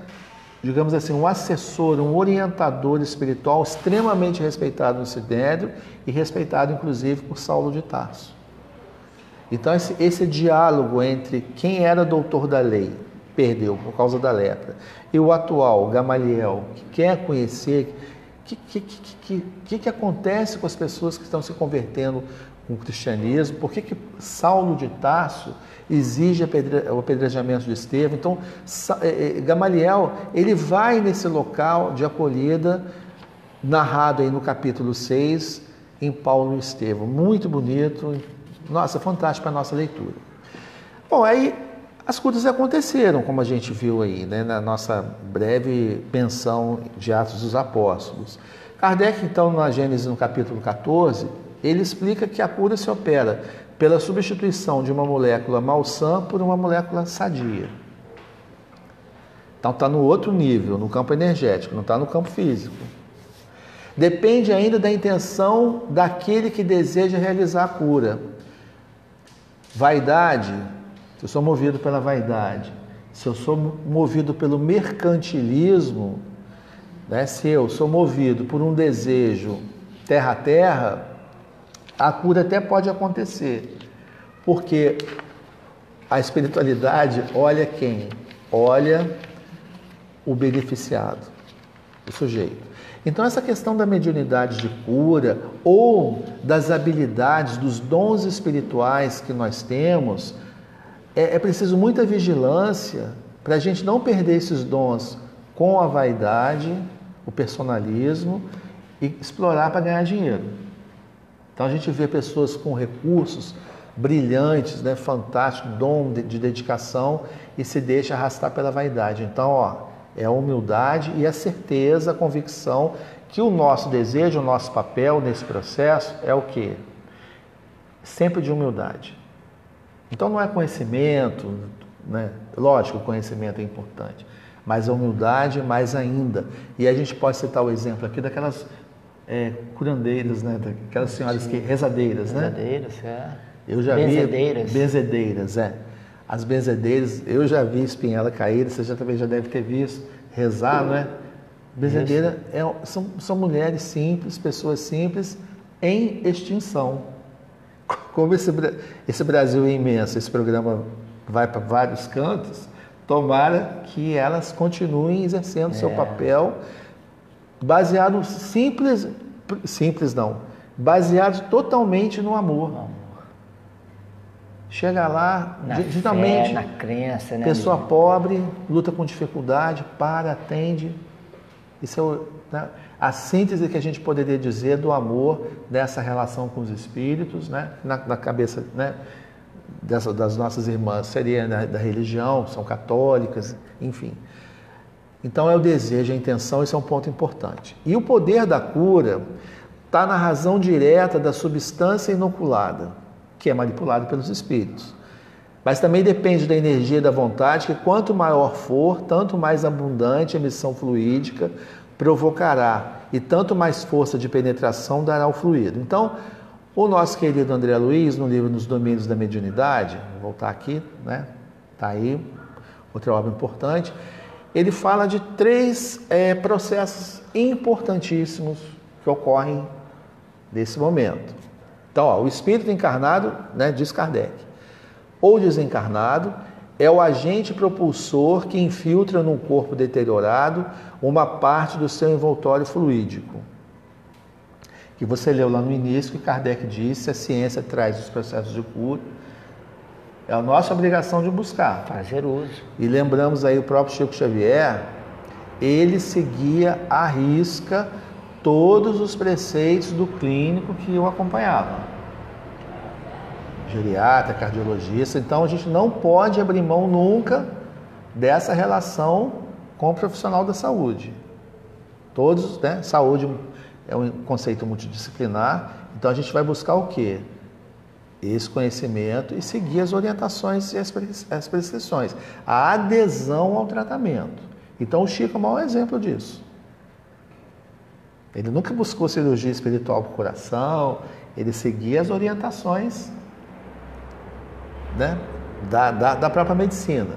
digamos assim, um assessor, um orientador espiritual extremamente respeitado no Sinédrio e respeitado inclusive por Saulo de Tarso. Então esse diálogo entre quem era doutor da lei, perdeu por causa da lepra, e o atual Gamaliel, que quer conhecer o que acontece com as pessoas que estão se convertendo com o cristianismo, por que Saulo de Tarso exige o apedrejamento de Estevão. Então, Gamaliel, ele vai nesse local de acolhida, narrado aí no capítulo 6, em Paulo e Estevão. Muito bonito, nossa, fantástico para a nossa leitura. Bom, aí as coisas aconteceram, como a gente viu aí, né, na nossa breve menção de Atos dos Apóstolos. Kardec, então, na Gênesis, no capítulo 14, ele explica que a cura se opera pela substituição de uma molécula malsã por uma molécula sadia. Então está no outro nível, no campo energético, não está no campo físico. Depende ainda da intenção daquele que deseja realizar a cura. Vaidade, se eu sou movido pela vaidade, se eu sou movido pelo mercantilismo, né, se eu sou movido por um desejo terra a terra, a cura até pode acontecer, porque a espiritualidade olha quem? Olha o beneficiado, o sujeito. Então essa questão da mediunidade de cura ou das habilidades, dos dons espirituais que nós temos, é preciso muita vigilância para a gente não perder esses dons com a vaidade, o personalismo e explorar para ganhar dinheiro. Então a gente vê pessoas com recursos brilhantes, né, fantástico, dom de dedicação e se deixa arrastar pela vaidade. Então, é a humildade e a certeza, a convicção que o nosso desejo, o nosso papel nesse processo é o quê? Sempre de humildade. Então não é conhecimento, né? Lógico, o conhecimento é importante, mas a humildade mais ainda. E a gente pode citar o exemplo aqui daquelas curandeiras, né? Aquelas senhoras que rezadeiras, né? Rezadeiras, Eu já benzedeiras. Vi benzedeiras, As benzedeiras, eu já vi espinhela caída, você também já deve ter visto rezar, não é? Benzedeira são mulheres simples, pessoas simples em extinção. Como esse Brasil é imenso, esse programa vai para vários cantos, tomara que elas continuem exercendo seu papel baseado baseado totalmente no amor. Chega lá, geralmente, na crença, né? Pessoa pobre, luta com dificuldade, atende. Isso é a síntese que a gente poderia dizer do amor dessa relação com os espíritos, né? Na cabeça, né, das nossas irmãs, seria, né, da religião, são católicas, enfim. Então é o desejo, a intenção, isso é um ponto importante. E o poder da cura está na razão direta da substância inoculada, que é manipulada pelos espíritos. Mas também depende da energia e da vontade, que quanto maior for, tanto mais abundante a emissão fluídica provocará, e tanto mais força de penetração dará ao fluido. Então, o nosso querido André Luiz, no livro Nos Domínios da Mediunidade, vou voltar aqui, né? Está aí, outra obra importante, ele fala de 3 processos importantíssimos que ocorrem nesse momento. Então, o espírito encarnado, né, diz Kardec, ou desencarnado, é o agente propulsor que infiltra num corpo deteriorado uma parte do seu envoltório fluídico. Que você leu lá no início que Kardec disse, a ciência traz os processos de cura, é a nossa obrigação de buscar. Fazer uso. E lembramos aí o próprio Chico Xavier, ele seguia à risca todos os preceitos do clínico que o acompanhava. Geriatra, cardiologista. Então a gente não pode abrir mão nunca dessa relação com o profissional da saúde. Todos, né? Saúde é um conceito multidisciplinar, então a gente vai buscar o quê? Esse conhecimento e seguir as orientações e as prescrições. A adesão ao tratamento. Então o Chico é o maior exemplo disso. Ele nunca buscou cirurgia espiritual para o coração, ele seguia as orientações, né, da própria medicina.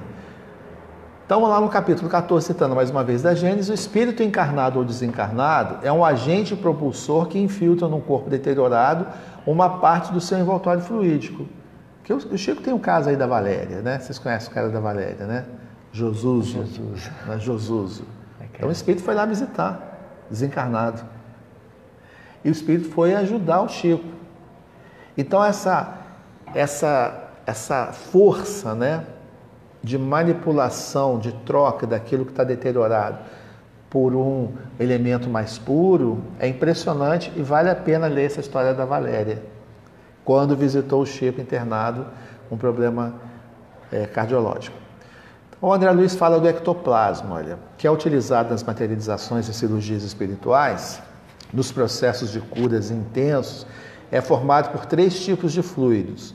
Então, lá no capítulo 14, citando mais uma vez da Gênesis, o espírito encarnado ou desencarnado é um agente propulsor que infiltra num corpo deteriorado uma parte do seu envoltório fluídico. Que o Chico tem um caso aí da Valéria, né? Vocês conhecem o cara da Valéria, né? Josuso. Né? Josuso. Então o espírito foi lá visitar, desencarnado. E o espírito foi ajudar o Chico. Então essa força, né, de manipulação, de troca daquilo que está deteriorado por um elemento mais puro, é impressionante e vale a pena ler essa história da Valéria, quando visitou o Chico internado com um problema cardiológico. Então, o André Luiz fala do ectoplasma, olha, que é utilizado nas materializações e cirurgias espirituais, nos processos de curas intensos, é formado por 3 tipos de fluidos: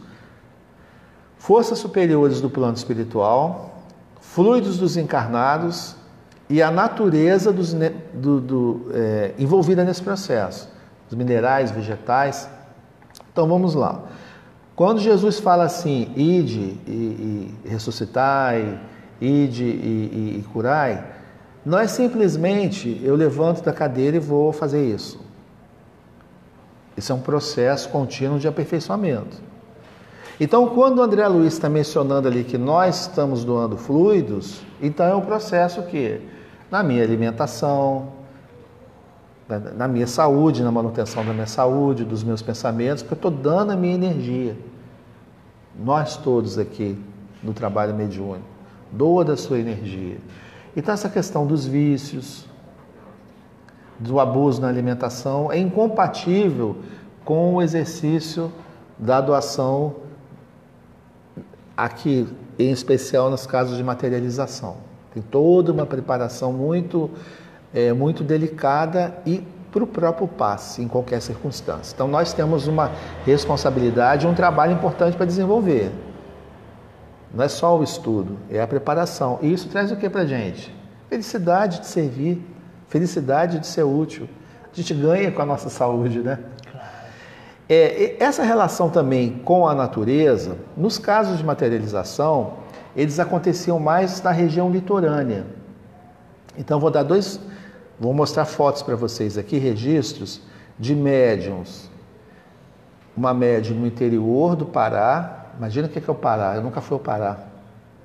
forças superiores do plano espiritual, fluidos dos encarnados e a natureza envolvida nesse processo, os minerais, vegetais. Então vamos lá. Quando Jesus fala assim, ide e ressuscitai, ide e curai, não é simplesmente eu levanto da cadeira e vou fazer isso. Isso é um processo contínuo de aperfeiçoamento. Então, quando o André Luiz está mencionando ali que nós estamos doando fluidos, então é um processo que, na minha alimentação, na minha saúde, na manutenção da minha saúde, dos meus pensamentos, porque eu estou dando a minha energia. Nós todos aqui no trabalho mediúnico, doa da sua energia. Então, essa questão dos vícios, do abuso na alimentação, é incompatível com o exercício da doação, aqui, em especial nos casos de materialização. Tem toda uma preparação muito delicada e para o próprio passe, em qualquer circunstância. Então, nós temos uma responsabilidade, um trabalho importante para desenvolver. Não é só o estudo, é a preparação. E isso traz o que para a gente? Felicidade de servir, felicidade de ser útil. A gente ganha com a nossa saúde, né? Essa relação também com a natureza, nos casos de materialização, eles aconteciam mais na região litorânea. Então, vou mostrar fotos para vocês aqui, registros de médiums. Uma médium no interior do Pará. Imagina o que é o Pará, eu nunca fui ao Pará.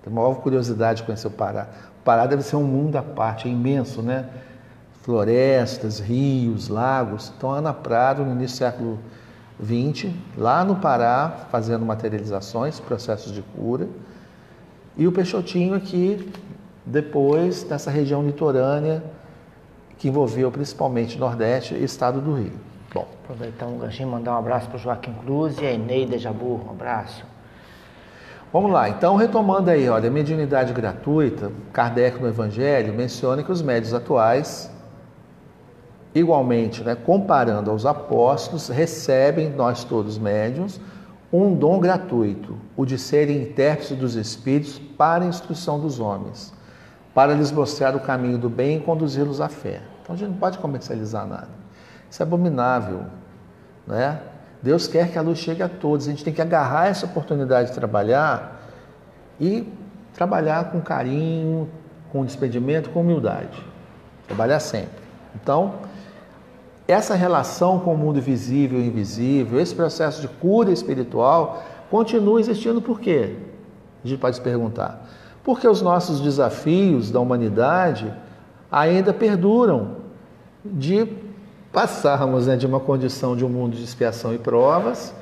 Tenho a maior curiosidade de conhecer o Pará. O Pará deve ser um mundo à parte, é imenso, né? Florestas, rios, lagos. Então, Ana Prado, no início do século XX, lá no Pará, fazendo materializações, processos de cura. E o Peixotinho aqui, depois, nessa região litorânea, que envolveu principalmente Nordeste e Estado do Rio. Bom, aproveitar um ganchinho e mandar um abraço para o Joaquim Cruz e a Eneida Jabur. Um abraço. Vamos lá, então retomando aí, olha, a mediunidade gratuita, Kardec no Evangelho menciona que os médiuns atuais, igualmente, né, comparando aos apóstolos, recebem, nós todos médiuns, um dom gratuito, o de serem intérpretes dos espíritos para a instrução dos homens, para lhes mostrar o caminho do bem e conduzi-los à fé. Então a gente não pode comercializar nada. Isso é abominável, né? Deus quer que a luz chegue a todos. A gente tem que agarrar essa oportunidade de trabalhar e trabalhar com carinho, com despedimento, com humildade. Trabalhar sempre. Então, essa relação com o mundo visível e invisível, esse processo de cura espiritual, continua existindo por quê? A gente pode se perguntar. Porque os nossos desafios da humanidade ainda perduram de passarmos, né, de uma condição de um mundo de expiação e provas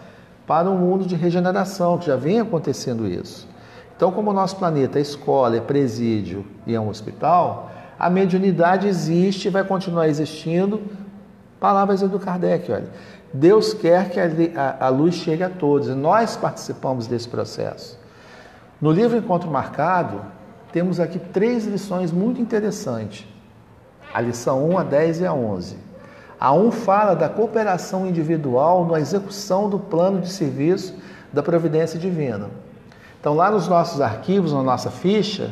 para um mundo de regeneração, que já vem acontecendo isso. Então, como o nosso planeta é escola, é presídio e é um hospital, a mediunidade existe e vai continuar existindo. Palavras do Kardec, olha. Deus quer que a luz chegue a todos e nós participamos desse processo. No livro Encontro Marcado, temos aqui 3 lições muito interessantes. A lição 1, a 10 e a 11. A 1 fala da cooperação individual na execução do plano de serviço da providência divina. Então, lá nos nossos arquivos, na nossa ficha,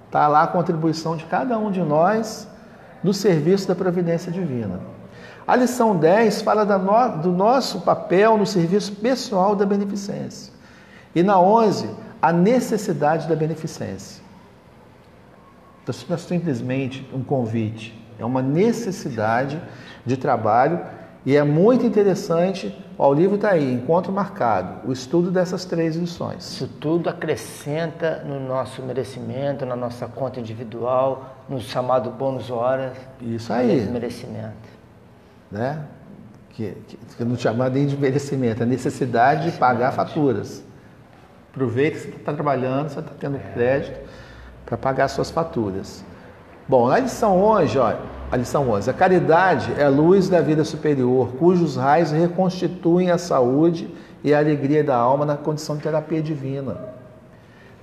Está lá a contribuição de cada um de nós no serviço da providência divina. A lição 10 fala do nosso papel no serviço pessoal da beneficência. E na 11, a necessidade da beneficência. Então, isso não é simplesmente um convite, é uma necessidade de trabalho. E é muito interessante, o livro está aí, Encontro Marcado, o estudo dessas 3 lições. Isso tudo acrescenta no nosso merecimento, na nossa conta individual, no chamado bônus horas. Isso aí. Merecimento. Né? Que não chama nem de merecimento, a necessidade de pagar faturas. Aproveita que você está trabalhando, você está tendo crédito para pagar suas faturas. Bom, na lição 11, olha, a lição 11, a caridade é a luz da vida superior, cujos raios reconstituem a saúde e a alegria da alma na condição de terapia divina.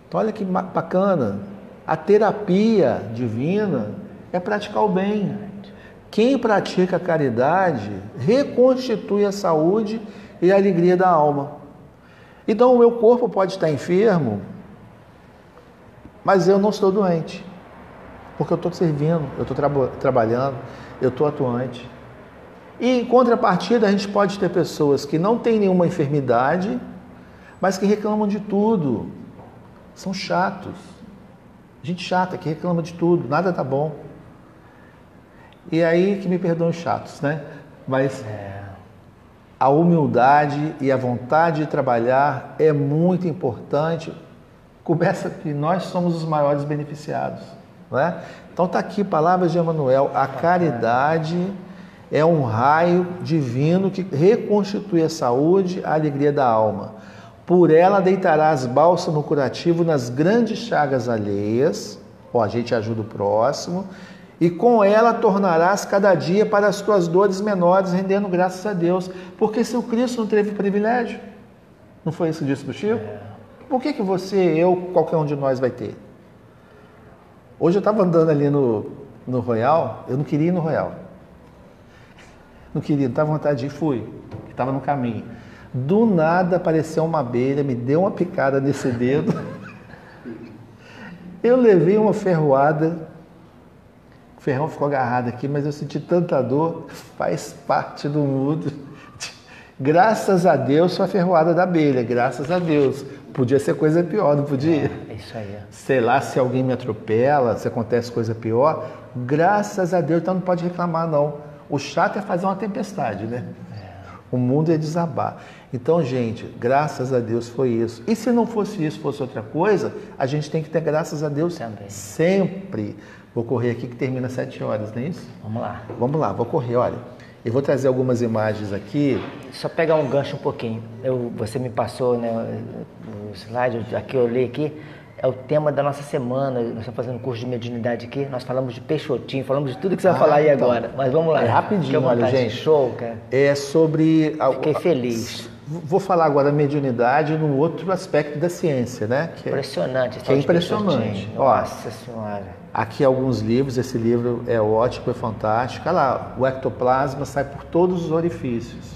Então, olha que bacana, a terapia divina é praticar o bem. Quem pratica a caridade reconstitui a saúde e a alegria da alma. Então, o meu corpo pode estar enfermo, mas eu não estou doente. Porque eu estou servindo, eu estou trabalhando, eu estou atuante. E em contrapartida, a gente pode ter pessoas que não têm nenhuma enfermidade, mas que reclamam de tudo. São chatos. Gente chata que reclama de tudo, nada tá bom. E aí que me perdoem os chatos, né? Mas a humildade e a vontade de trabalhar é muito importante. Começa que nós somos os maiores beneficiados. Né? Então está aqui palavras de Emmanuel, a caridade é um raio divino que reconstitui a saúde, a alegria da alma. Por ela deitarás bálsamo curativo nas grandes chagas alheias, a gente ajuda o próximo, e com ela tornarás cada dia para as tuas dores menores, rendendo graças a Deus. Porque se o Cristo não teve privilégio, não foi isso que disse o Chico? Por que você, eu, qualquer um de nós vai ter? Hoje eu estava andando ali no Royal, eu não queria ir no Royal. Não queria, não estava vontade de ir, fui. Estava no caminho. Do nada apareceu uma abelha, me deu uma picada nesse dedo. Eu levei uma ferroada, o ferrão ficou agarrado aqui, mas eu senti tanta dor, faz parte do mundo. Graças a Deus foi a ferroada da abelha, graças a Deus. Podia ser coisa pior, não podia? É isso aí. Sei lá, se alguém me atropela, se acontece coisa pior, graças a Deus, então não pode reclamar não. O chato é fazer uma tempestade, né? O mundo é desabar. Então, gente, graças a Deus foi isso. E se não fosse isso, fosse outra coisa, a gente tem que ter graças a Deus também. Sempre. Vou correr aqui que termina às 7 horas, não é isso? Vamos lá. Vamos lá, vou correr, olha. Eu vou trazer algumas imagens aqui. Só pegar um gancho um pouquinho. Você me passou, né, o slide, aqui eu li aqui, é o tema da nossa semana. Nós estamos fazendo um curso de mediunidade aqui, nós falamos de Peixotinho, falamos de tudo que você vai falar aí então, agora. Mas vamos lá. É rapidinho, olha, gente. Show, cara. É sobre... Fiquei feliz. Vou falar agora da mediunidade no outro aspecto da ciência, né? Impressionante. Que é impressionante. Nossa Senhora. Aqui alguns livros, esse livro é ótimo, é fantástico. Olha lá, o ectoplasma sai por todos os orifícios.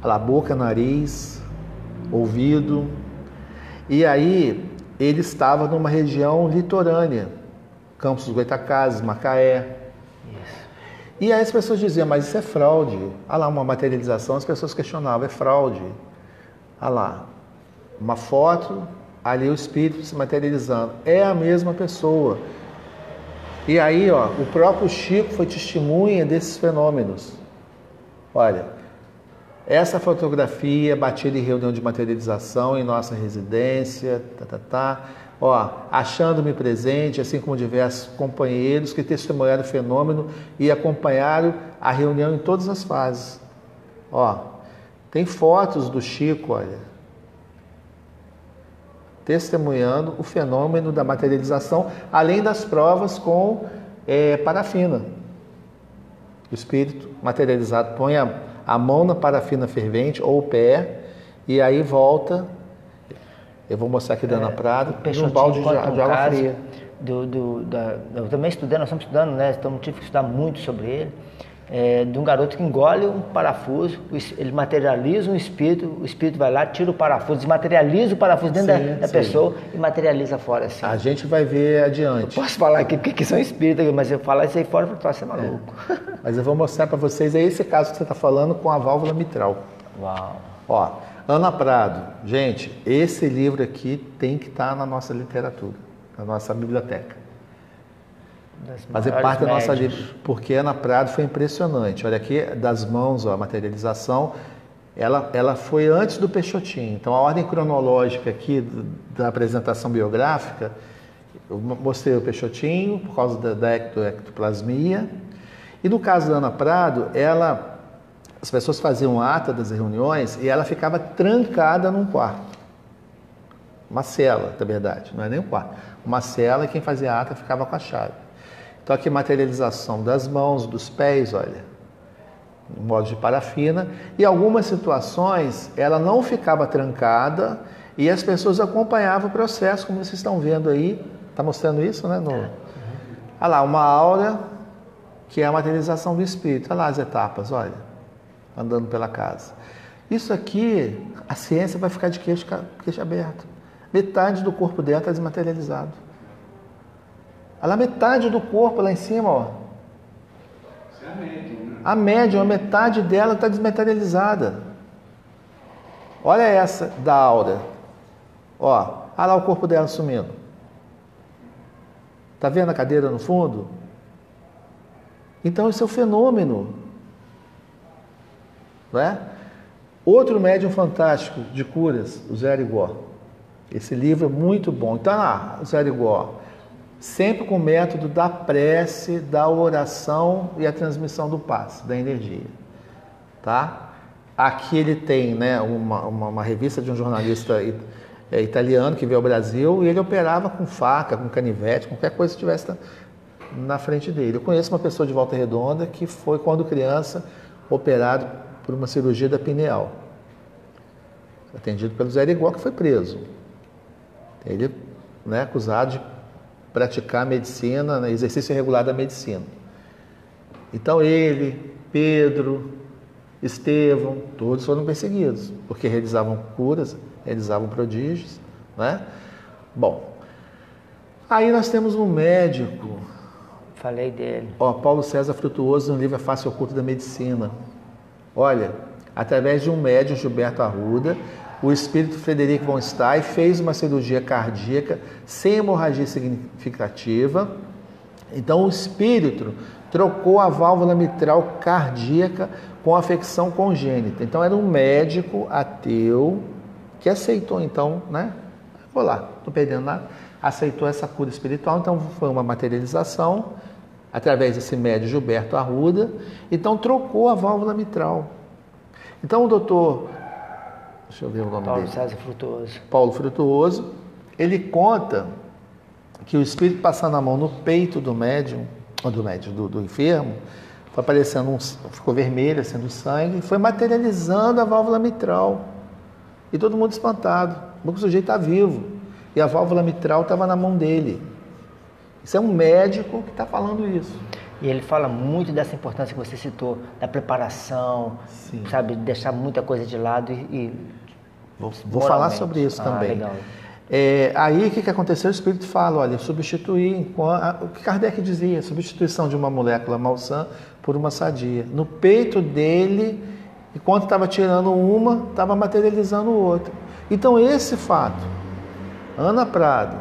Olha lá, boca, nariz, ouvido. E aí, ele estava numa região litorânea, Campos dos Goytacazes, Macaé. Isso. E aí as pessoas diziam, mas isso é fraude. Olha lá, uma materialização, as pessoas questionavam, é fraude. Olha lá, uma foto, ali o espírito se materializando. É a mesma pessoa. E aí, o próprio Chico foi testemunha desses fenômenos. Olha, essa fotografia batida em reunião de materialização em nossa residência, achando-me presente, assim como diversos companheiros que testemunharam o fenômeno e acompanharam a reunião em todas as fases. Tem fotos do Chico, olha, testemunhando o fenômeno da materialização, além das provas com parafina. O espírito materializado põe a mão na parafina fervente ou o pé e aí volta. Eu vou mostrar aqui Dana Prado, num balde de água fria. Eu também estudei, nós estamos estudando, né? Tive que estudar muito sobre ele. de um garoto que engole um parafuso, ele materializa um espírito, o espírito vai lá, tira o parafuso, desmaterializa o parafuso dentro da pessoa e materializa fora assim. A gente vai ver adiante. Eu posso falar aqui porque são espíritas, mas eu falar isso aí fora, eu falo, você é maluco. Mas eu vou mostrar para vocês esse caso que você está falando com a válvula mitral. Uau. Ó, Ana Prado, gente, esse livro aqui tem que estar na nossa literatura, na nossa biblioteca. Fazer parte da nossa vida, porque Ana Prado foi impressionante. Olha aqui, das mãos, ó, a materialização, ela foi antes do Peixotinho. Então, a ordem cronológica aqui da apresentação biográfica, eu mostrei o Peixotinho por causa da ectoplasmia. E no caso da Ana Prado, as pessoas faziam ata das reuniões e ela ficava trancada num quarto. Uma cela, na verdade, não é nem um quarto. Uma cela e quem fazia ata ficava com a chave. Então aqui materialização das mãos, dos pés, olha, em modo de parafina. E algumas situações ela não ficava trancada e as pessoas acompanhavam o processo, como vocês estão vendo aí. Está mostrando isso, né? Olha lá, uma aura que é a materialização do espírito. Olha lá as etapas, olha, andando pela casa. Isso aqui, a ciência vai ficar de queixo aberto. Metade do corpo dela está desmaterializado. Olha lá, metade do corpo lá em cima, ó. Isso é a médium, né? A médium, a metade dela está desmaterializada. Olha essa da aura. Ó, olha lá o corpo dela sumindo. Tá vendo a cadeira no fundo? Então esse é o fenômeno. Não é? Outro médium fantástico de curas, o Zé Arigó. Esse livro é muito bom. Então lá, o Zé Arigó. Sempre com o método da prece, da oração e a transmissão do passe, da energia. Tá? Aqui ele tem, né, uma revista de um jornalista italiano que veio ao Brasil e ele operava com faca, com canivete, com qualquer coisa que estivesse na frente dele. Eu conheço uma pessoa de Volta Redonda que foi, quando criança, operado por uma cirurgia da pineal. Atendido pelo Zé Arigó, que foi preso. Ele, né, acusado de praticar medicina, exercício irregular da medicina. Então ele, Pedro, Estevão, todos foram perseguidos, porque realizavam curas, realizavam prodígios, né? Bom, aí nós temos um médico. Falei dele. Ó, Paulo César Frutuoso, no livro A Face Oculta da Medicina. Olha, através de um médium, Gilberto Arruda, o espírito Frederico von Stey fez uma cirurgia cardíaca sem hemorragia significativa. Então o espírito trocou a válvula mitral cardíaca com afecção congênita. Então era um médico ateu que aceitou, então, né? Vou lá, não estou perdendo nada. Aceitou essa cura espiritual, então foi uma materialização através desse médium Gilberto Arruda. Então trocou a válvula mitral. Então o doutor... Deixa eu ver o nome dele. Paulo César Frutuoso. Paulo Frutuoso. Ele conta que o espírito passando a mão no peito do médium, do enfermo, foi aparecendo ficou vermelho, sendo sangue, e foi materializando a válvula mitral. E todo mundo espantado, porque o sujeito está vivo. E a válvula mitral estava na mão dele. Isso é um médico que está falando isso. E ele fala muito dessa importância que você citou, da preparação, sim, sabe, deixar muita coisa de lado e vou falar sobre isso também. Legal. Aí o que aconteceu? O espírito fala, olha, substituir, o que Kardec dizia, substituição de uma molécula malsã por uma sadia. No peito dele, enquanto estava tirando uma, estava materializando outra. Então esse fato, Ana Prado,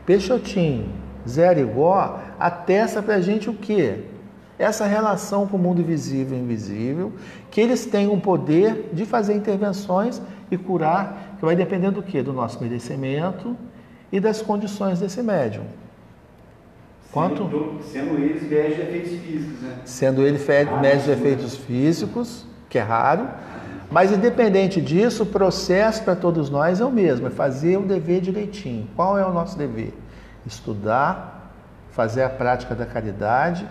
Peixotinho, Zé Arigó, atesta para a gente o quê? Essa relação com o mundo visível e invisível, que eles têm um poder de fazer intervenções e curar, que vai depender do quê? Do nosso merecimento e das condições desse médium. Sendo eles médios de efeitos físicos, né? Sendo eles médios de efeitos físicos, que é raro, mas independente disso, o processo para todos nós é o mesmo, é fazer o dever direitinho. Qual é o nosso dever? Estudar, fazer a prática da caridade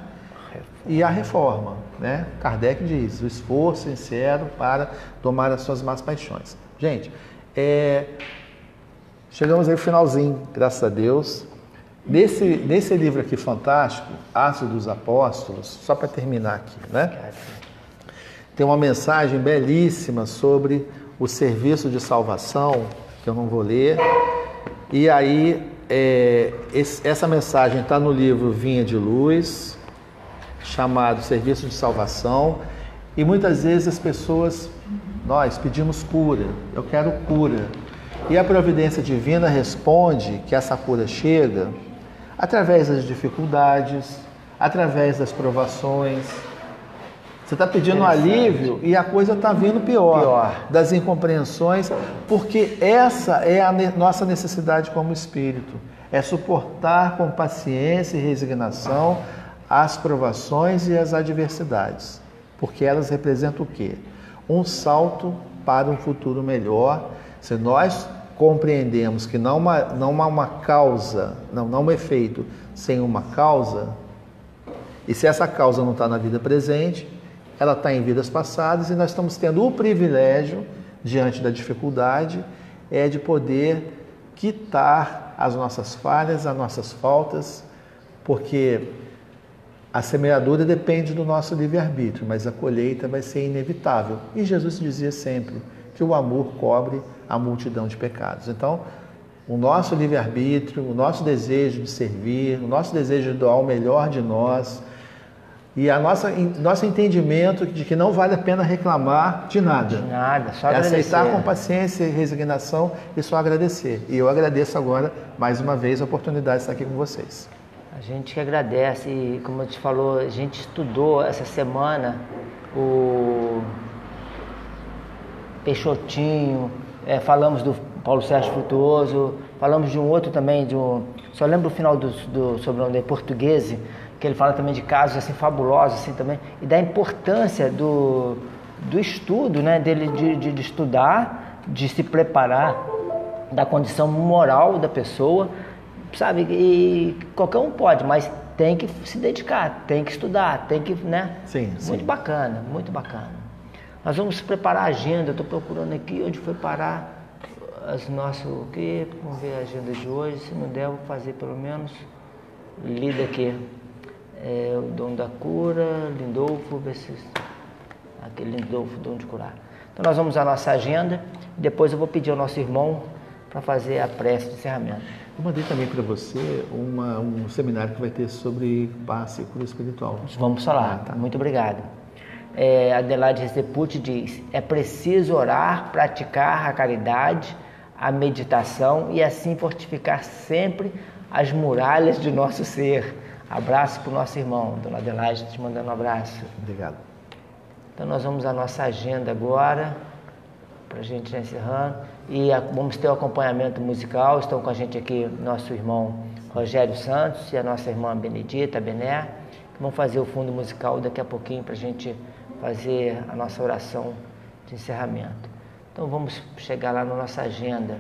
e a reforma, né? Kardec diz, o esforço sincero para tomar as suas más paixões. Gente, chegamos aí ao finalzinho, graças a Deus. Nesse livro aqui fantástico, Atos dos Apóstolos, só para terminar aqui, né? Tem uma mensagem belíssima sobre o serviço de salvação, que eu não vou ler. E aí, essa mensagem está no livro Vinha de Luz, chamado Serviço de Salvação. E muitas vezes as pessoas, nós pedimos cura, eu quero cura. E a providência divina responde que essa cura chega através das dificuldades, através das provações. Você está pedindo um alívio e a coisa está vindo pior, das incompreensões, porque essa é a nossa necessidade como espírito, é suportar com paciência e resignação as provações e as adversidades, porque elas representam o quê? Um salto para um futuro melhor. Se nós compreendemos que não há uma causa, não há um efeito sem uma causa, e se essa causa não está na vida presente, ela está em vidas passadas, e nós estamos tendo o privilégio, diante da dificuldade, de poder quitar as nossas falhas, as nossas faltas, porque a semeadura depende do nosso livre-arbítrio, mas a colheita vai ser inevitável. E Jesus dizia sempre que o amor cobre a multidão de pecados. Então, o nosso livre-arbítrio, o nosso desejo de servir, o nosso desejo de doar o melhor de nós, e nosso entendimento de que não vale a pena reclamar de nada. De nada, só agradecer. Aceitar com paciência e resignação e só agradecer. E eu agradeço agora, mais uma vez, a oportunidade de estar aqui com vocês. A gente que agradece, e como a gente falou, a gente estudou essa semana o Peixotinho, falamos do Paulo Sérgio Frutuoso, falamos de um outro também, só lembro o final do sobrenome dele, Portuguese, que ele fala também de casos assim fabulosos assim também, e da importância do estudo, né, dele de estudar, de se preparar, da condição moral da pessoa, sabe, e qualquer um pode, mas tem que se dedicar, tem que estudar, tem que, né? Sim. Muito bacana, muito bacana. Nós vamos preparar a agenda, eu estou procurando aqui onde foi parar as nossas, o quê? Vamos ver a agenda de hoje, se não der, eu vou fazer pelo menos, lida aqui. O Dom da Cura, Lindolfo, ver se aquele Lindolfo, Dom de Curar. Então nós vamos à nossa agenda, depois eu vou pedir ao nosso irmão para fazer a prece de encerramento. Eu mandei também para você um seminário que vai ter sobre passe e cura espiritual. Vamos falar, tá. Muito obrigado. Adelaide Resepucci diz: é preciso orar, praticar a caridade, a meditação e assim fortificar sempre as muralhas de nosso ser. Abraço para o nosso irmão, Dona Adelaide, te mandando um abraço. Obrigado. Então nós vamos à nossa agenda agora, para a gente ir encerrando, e vamos ter o acompanhamento musical. Estão com a gente aqui nosso irmão Rogério Santos e a nossa irmã Benedita Bené, que vão fazer o fundo musical daqui a pouquinho para a gente fazer a nossa oração de encerramento. Então vamos chegar lá na nossa agenda.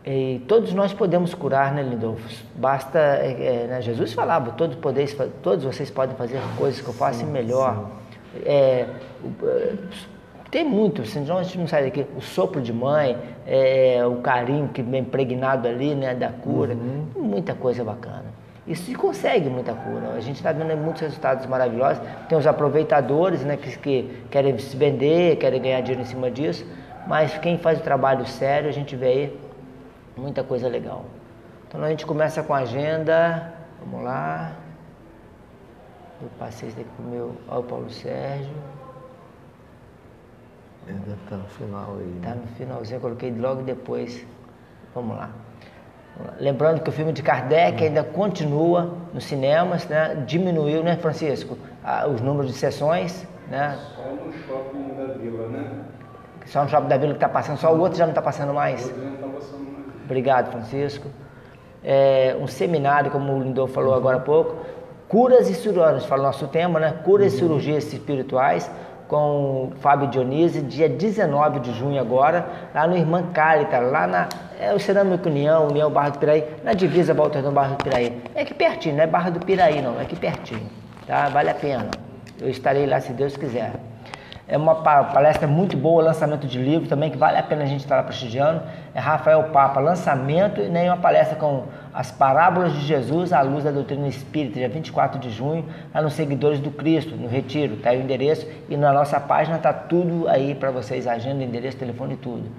E todos nós podemos curar, né, Lindolfo? Basta, né, Jesus falava, todos vocês podem fazer coisas que eu faço melhor. Tem muito, senão a gente não sai daqui. O sopro de mãe, o carinho que vem impregnado ali, né, da cura, muita coisa bacana. E se consegue muita cura. A gente está vendo muitos resultados maravilhosos. Tem os aproveitadores, né, que querem se vender, querem ganhar dinheiro em cima disso, mas quem faz o trabalho sério, a gente vê aí muita coisa legal. Então a gente começa com a agenda. Vamos lá. Eu passei isso aqui pro ao Paulo Sérgio. Ainda está no final aí. Está no finalzinho, eu coloquei logo depois. Vamos lá. Lembrando que o filme de Kardec ainda continua nos cinemas, né? Diminuiu, né, Francisco? Os números de sessões, né? Só no shopping da Vila, né? Só no shopping da Vila que está passando, só o outro já não está passando mais. O outro já não está passando mais. Obrigado, Francisco. Um seminário, como o Lindolfo falou agora há pouco, curas e cirurgias, fala o nosso tema, né? Curas e cirurgias espirituais, com Fábio Dionísio, dia 19 de junho agora, lá no Irmã Cálita, lá o Cerâmica União Barra do Piraí, na divisa Volta do Barra do Piraí. É aqui pertinho, não é Barra do Piraí não, é aqui pertinho, tá? Vale a pena. Eu estarei lá se Deus quiser. É uma palestra muito boa, lançamento de livro também, que vale a pena a gente estar lá prestigiando. É Rafael Papa, lançamento, e nem uma palestra com as parábolas de Jesus à luz da doutrina espírita, dia 24 de junho, lá nos Seguidores do Cristo, no Retiro. Está aí o endereço, e na nossa página está tudo aí para vocês, agenda, endereço, telefone e tudo.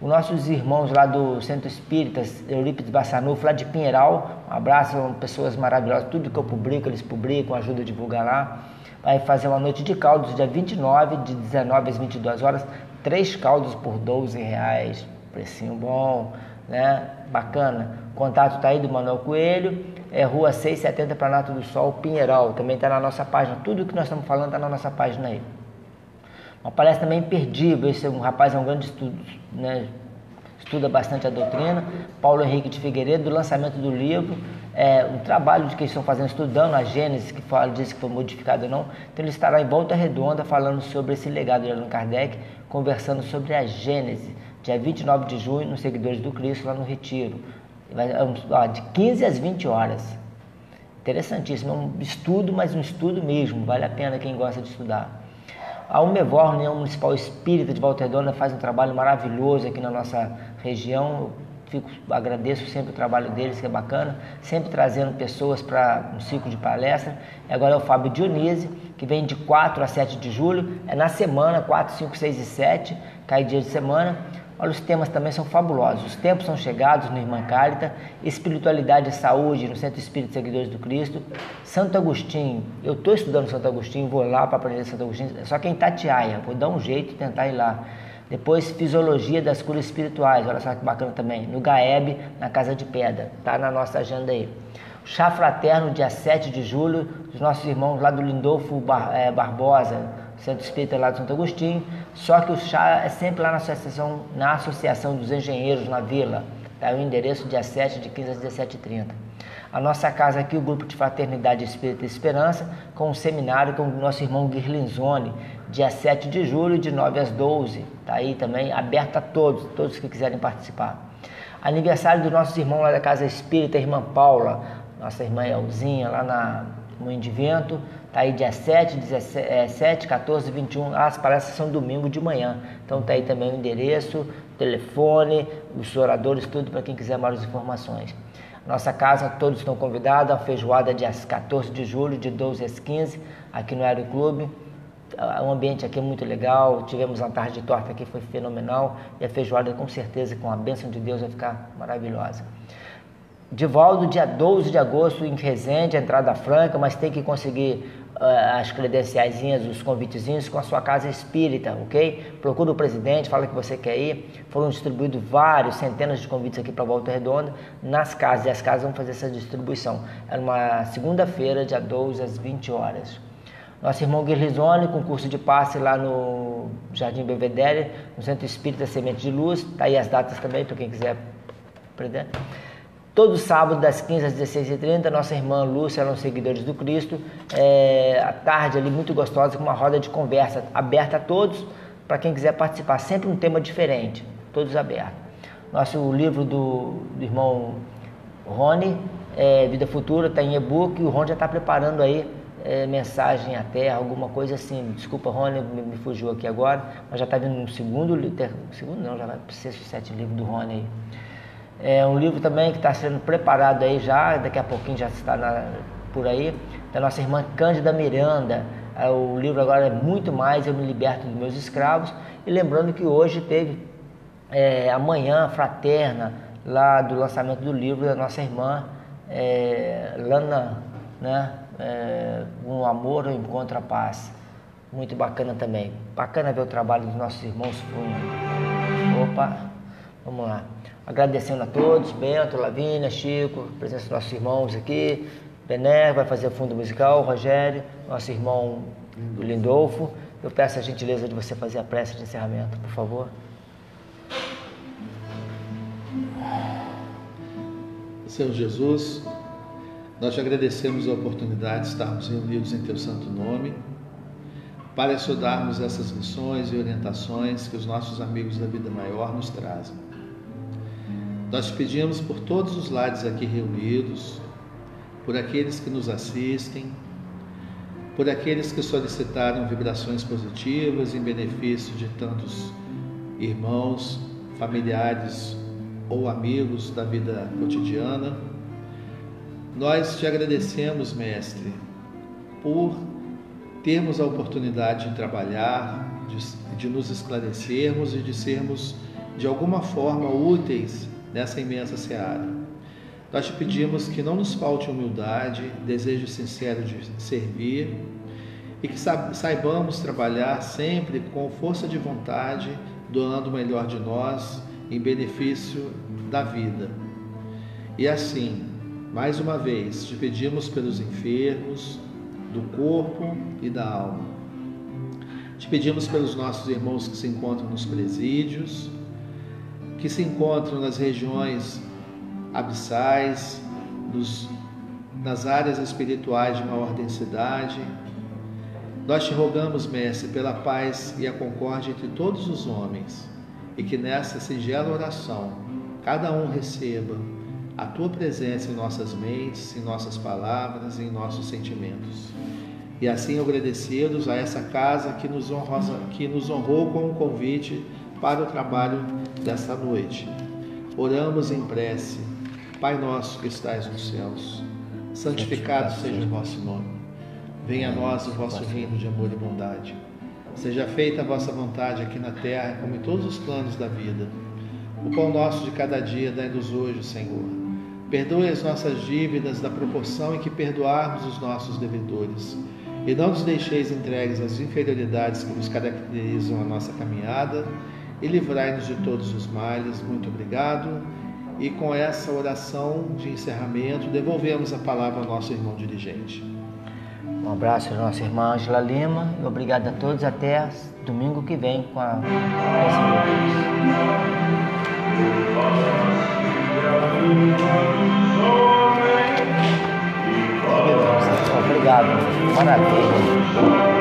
Os nossos irmãos lá do Centro Espíritas, Eurípides Bassanufo, lá de Pinheiral, um abraço, são pessoas maravilhosas, tudo que eu publico, eles publicam, ajudam a divulgar lá. Vai fazer uma noite de caldos, dia 29, de 19 às 22 horas, 3 caldos por R$12, precinho bom, né? Bacana. O contato está aí do Manuel Coelho, Rua 670, Planalto do Sol, Pinheiral, também está na nossa página, tudo que nós estamos falando está na nossa página aí. Uma palestra também imperdível, esse rapaz é um grande estudo, né? Estuda bastante a doutrina, Paulo Henrique de Figueiredo, do lançamento do livro, um trabalho que eles estão fazendo, estudando a Gênese, que diz que foi modificado ou não, então ele estará em Volta Redonda falando sobre esse legado de Allan Kardec, conversando sobre a Gênese, dia 29 de junho, nos Seguidores do Cristo, lá no Retiro, de 15 às 20 horas, interessantíssimo, é um estudo, mas um estudo mesmo, vale a pena quem gosta de estudar. A UMEVOR, União Municipal Espírita de Volta Redonda, faz um trabalho maravilhoso aqui na nossa região. Agradeço sempre o trabalho deles, que é bacana, sempre trazendo pessoas para um ciclo de palestra. E agora é o Fábio Dionísio, que vem de 4 a 7 de julho, é na semana, 4, 5, 6 e 7, cai dia de semana. Olha, os temas também são fabulosos. Os tempos são chegados no Irmã Cárita, espiritualidade e saúde no Centro Espírita Seguidores do Cristo, Santo Agostinho. Eu estou estudando Santo Agostinho, vou lá para aprender Santo Agostinho, só que em Itatiaia, vou dar um jeito de tentar ir lá. Depois, Fisiologia das Curas Espirituais, olha só que bacana também, no GAEB, na Casa de Pedra, está na nossa agenda aí. Chá Fraterno, dia 7 de julho, dos nossos irmãos lá do Lindolfo Barbosa, Centro Espírita lá de Santo Agostinho, só que o chá é sempre lá na Associação dos Engenheiros, na Vila, tá? O endereço dia 7, de 15 às 17h30. A nossa casa aqui, o Grupo de Fraternidade Espírita e Esperança, com um seminário com o nosso irmão Guirlinzoni, dia 7 de julho, de 9 às 12, tá aí também, aberto a todos que quiserem participar. Aniversário dos nossos irmãos lá da Casa Espírita, a irmã Paula, nossa irmã Elzinha, lá na Moinho de Vento, tá aí dia 7, 17, 14, 21, as palestras são domingo de manhã, então tá aí também o endereço, telefone, os oradores, tudo para quem quiser mais informações. Nossa casa, todos estão convidados, a feijoada dia 14 de julho, de 12 às 15, aqui no Aeroclube. O ambiente aqui é muito legal, tivemos uma tarde de torta aqui, foi fenomenal, e a feijoada com certeza, com a bênção de Deus, vai ficar maravilhosa. Divaldo, dia 12 de agosto, em Resende, entrada franca, mas tem que conseguir as credenciaizinhas, os convitezinhos com a sua casa espírita, ok? Procura o presidente, fala que você quer ir. Foram distribuídos centenas de convites aqui para Volta Redonda, nas casas, e as casas vão fazer essa distribuição. Era uma segunda-feira, dia 12, às 20 horas. Nosso irmão Guirlizone, com curso de passe lá no Jardim Belvedere, no Centro Espírita Semente de Luz, tá aí as datas também, para quem quiser aprender. Todo sábado, das 15 às 16h30, nossa irmã Lúcia, nos Seguidores do Cristo, à tarde ali, muito gostosa, com uma roda de conversa aberta a todos, para quem quiser participar, sempre um tema diferente, todos abertos. Nosso livro do irmão Rony, Vida Futura, está em e-book, e o Rony já está preparando aí mensagem à Terra, alguma coisa assim. Desculpa, Rony, me fugiu aqui agora, mas já está vindo um segundo não, já vai para o 6º, 7º livro do Rony aí. É um livro também que está sendo preparado aí já, daqui a pouquinho já está por aí, da nossa irmã Cândida Miranda. O livro agora é muito mais, Eu Me Liberto dos Meus Escravos. E lembrando que hoje teve a manhã fraterna lá do lançamento do livro da nossa irmã Lana, né? Um amor ou encontra a paz. Muito bacana também. Bacana ver o trabalho dos nossos irmãos fluindo. Opa, vamos lá. Agradecendo a todos, Bento, Lavínia, Chico, a presença dos nossos irmãos aqui, Bené, vai fazer o fundo musical, Rogério, nosso irmão do Lindolfo. Eu peço a gentileza de você fazer a prece de encerramento, por favor. Senhor Jesus, nós te agradecemos a oportunidade de estarmos reunidos em teu santo nome, para estudarmos essas lições e orientações que os nossos amigos da vida maior nos trazem. Nós te pedimos por todos os lares aqui reunidos, por aqueles que nos assistem, por aqueles que solicitaram vibrações positivas em benefício de tantos irmãos, familiares ou amigos da vida cotidiana. Nós te agradecemos, Mestre, por termos a oportunidade de trabalhar, de nos esclarecermos e de sermos de alguma forma úteis nessa imensa seara. Nós te pedimos que não nos falte humildade, desejo sincero de servir e que saibamos trabalhar sempre com força de vontade, doando o melhor de nós em benefício da vida. E assim, mais uma vez, te pedimos pelos enfermos do corpo e da alma. Te pedimos pelos nossos irmãos que se encontram nos presídios, que se encontram nas regiões abissais, nas áreas espirituais de maior densidade. Nós te rogamos, Mestre, pela paz e a concórdia entre todos os homens, e que nessa singela oração cada um receba a tua presença em nossas mentes, em nossas palavras e em nossos sentimentos. E assim agradecidos a essa casa que nos honrou com o convite para o trabalho desta noite. Oramos em prece. Pai nosso que estais nos céus, santificado seja o vosso nome. Venha a nós o vosso reino de amor e bondade. Seja feita a vossa vontade aqui na terra, como em todos os planos da vida. O pão nosso de cada dia dai-nos hoje, Senhor. Perdoe as nossas dívidas da proporção em que perdoarmos os nossos devedores. E não nos deixeis entregues às inferioridades que nos caracterizam a nossa caminhada. E livrai-nos de todos os males. Muito obrigado. E com essa oração de encerramento, devolvemos a palavra ao nosso irmão dirigente. Um abraço à nossa irmã Ângela Lima e obrigado a todos. Até domingo que vem com a bênção de Deus. Obrigado. Maravilha.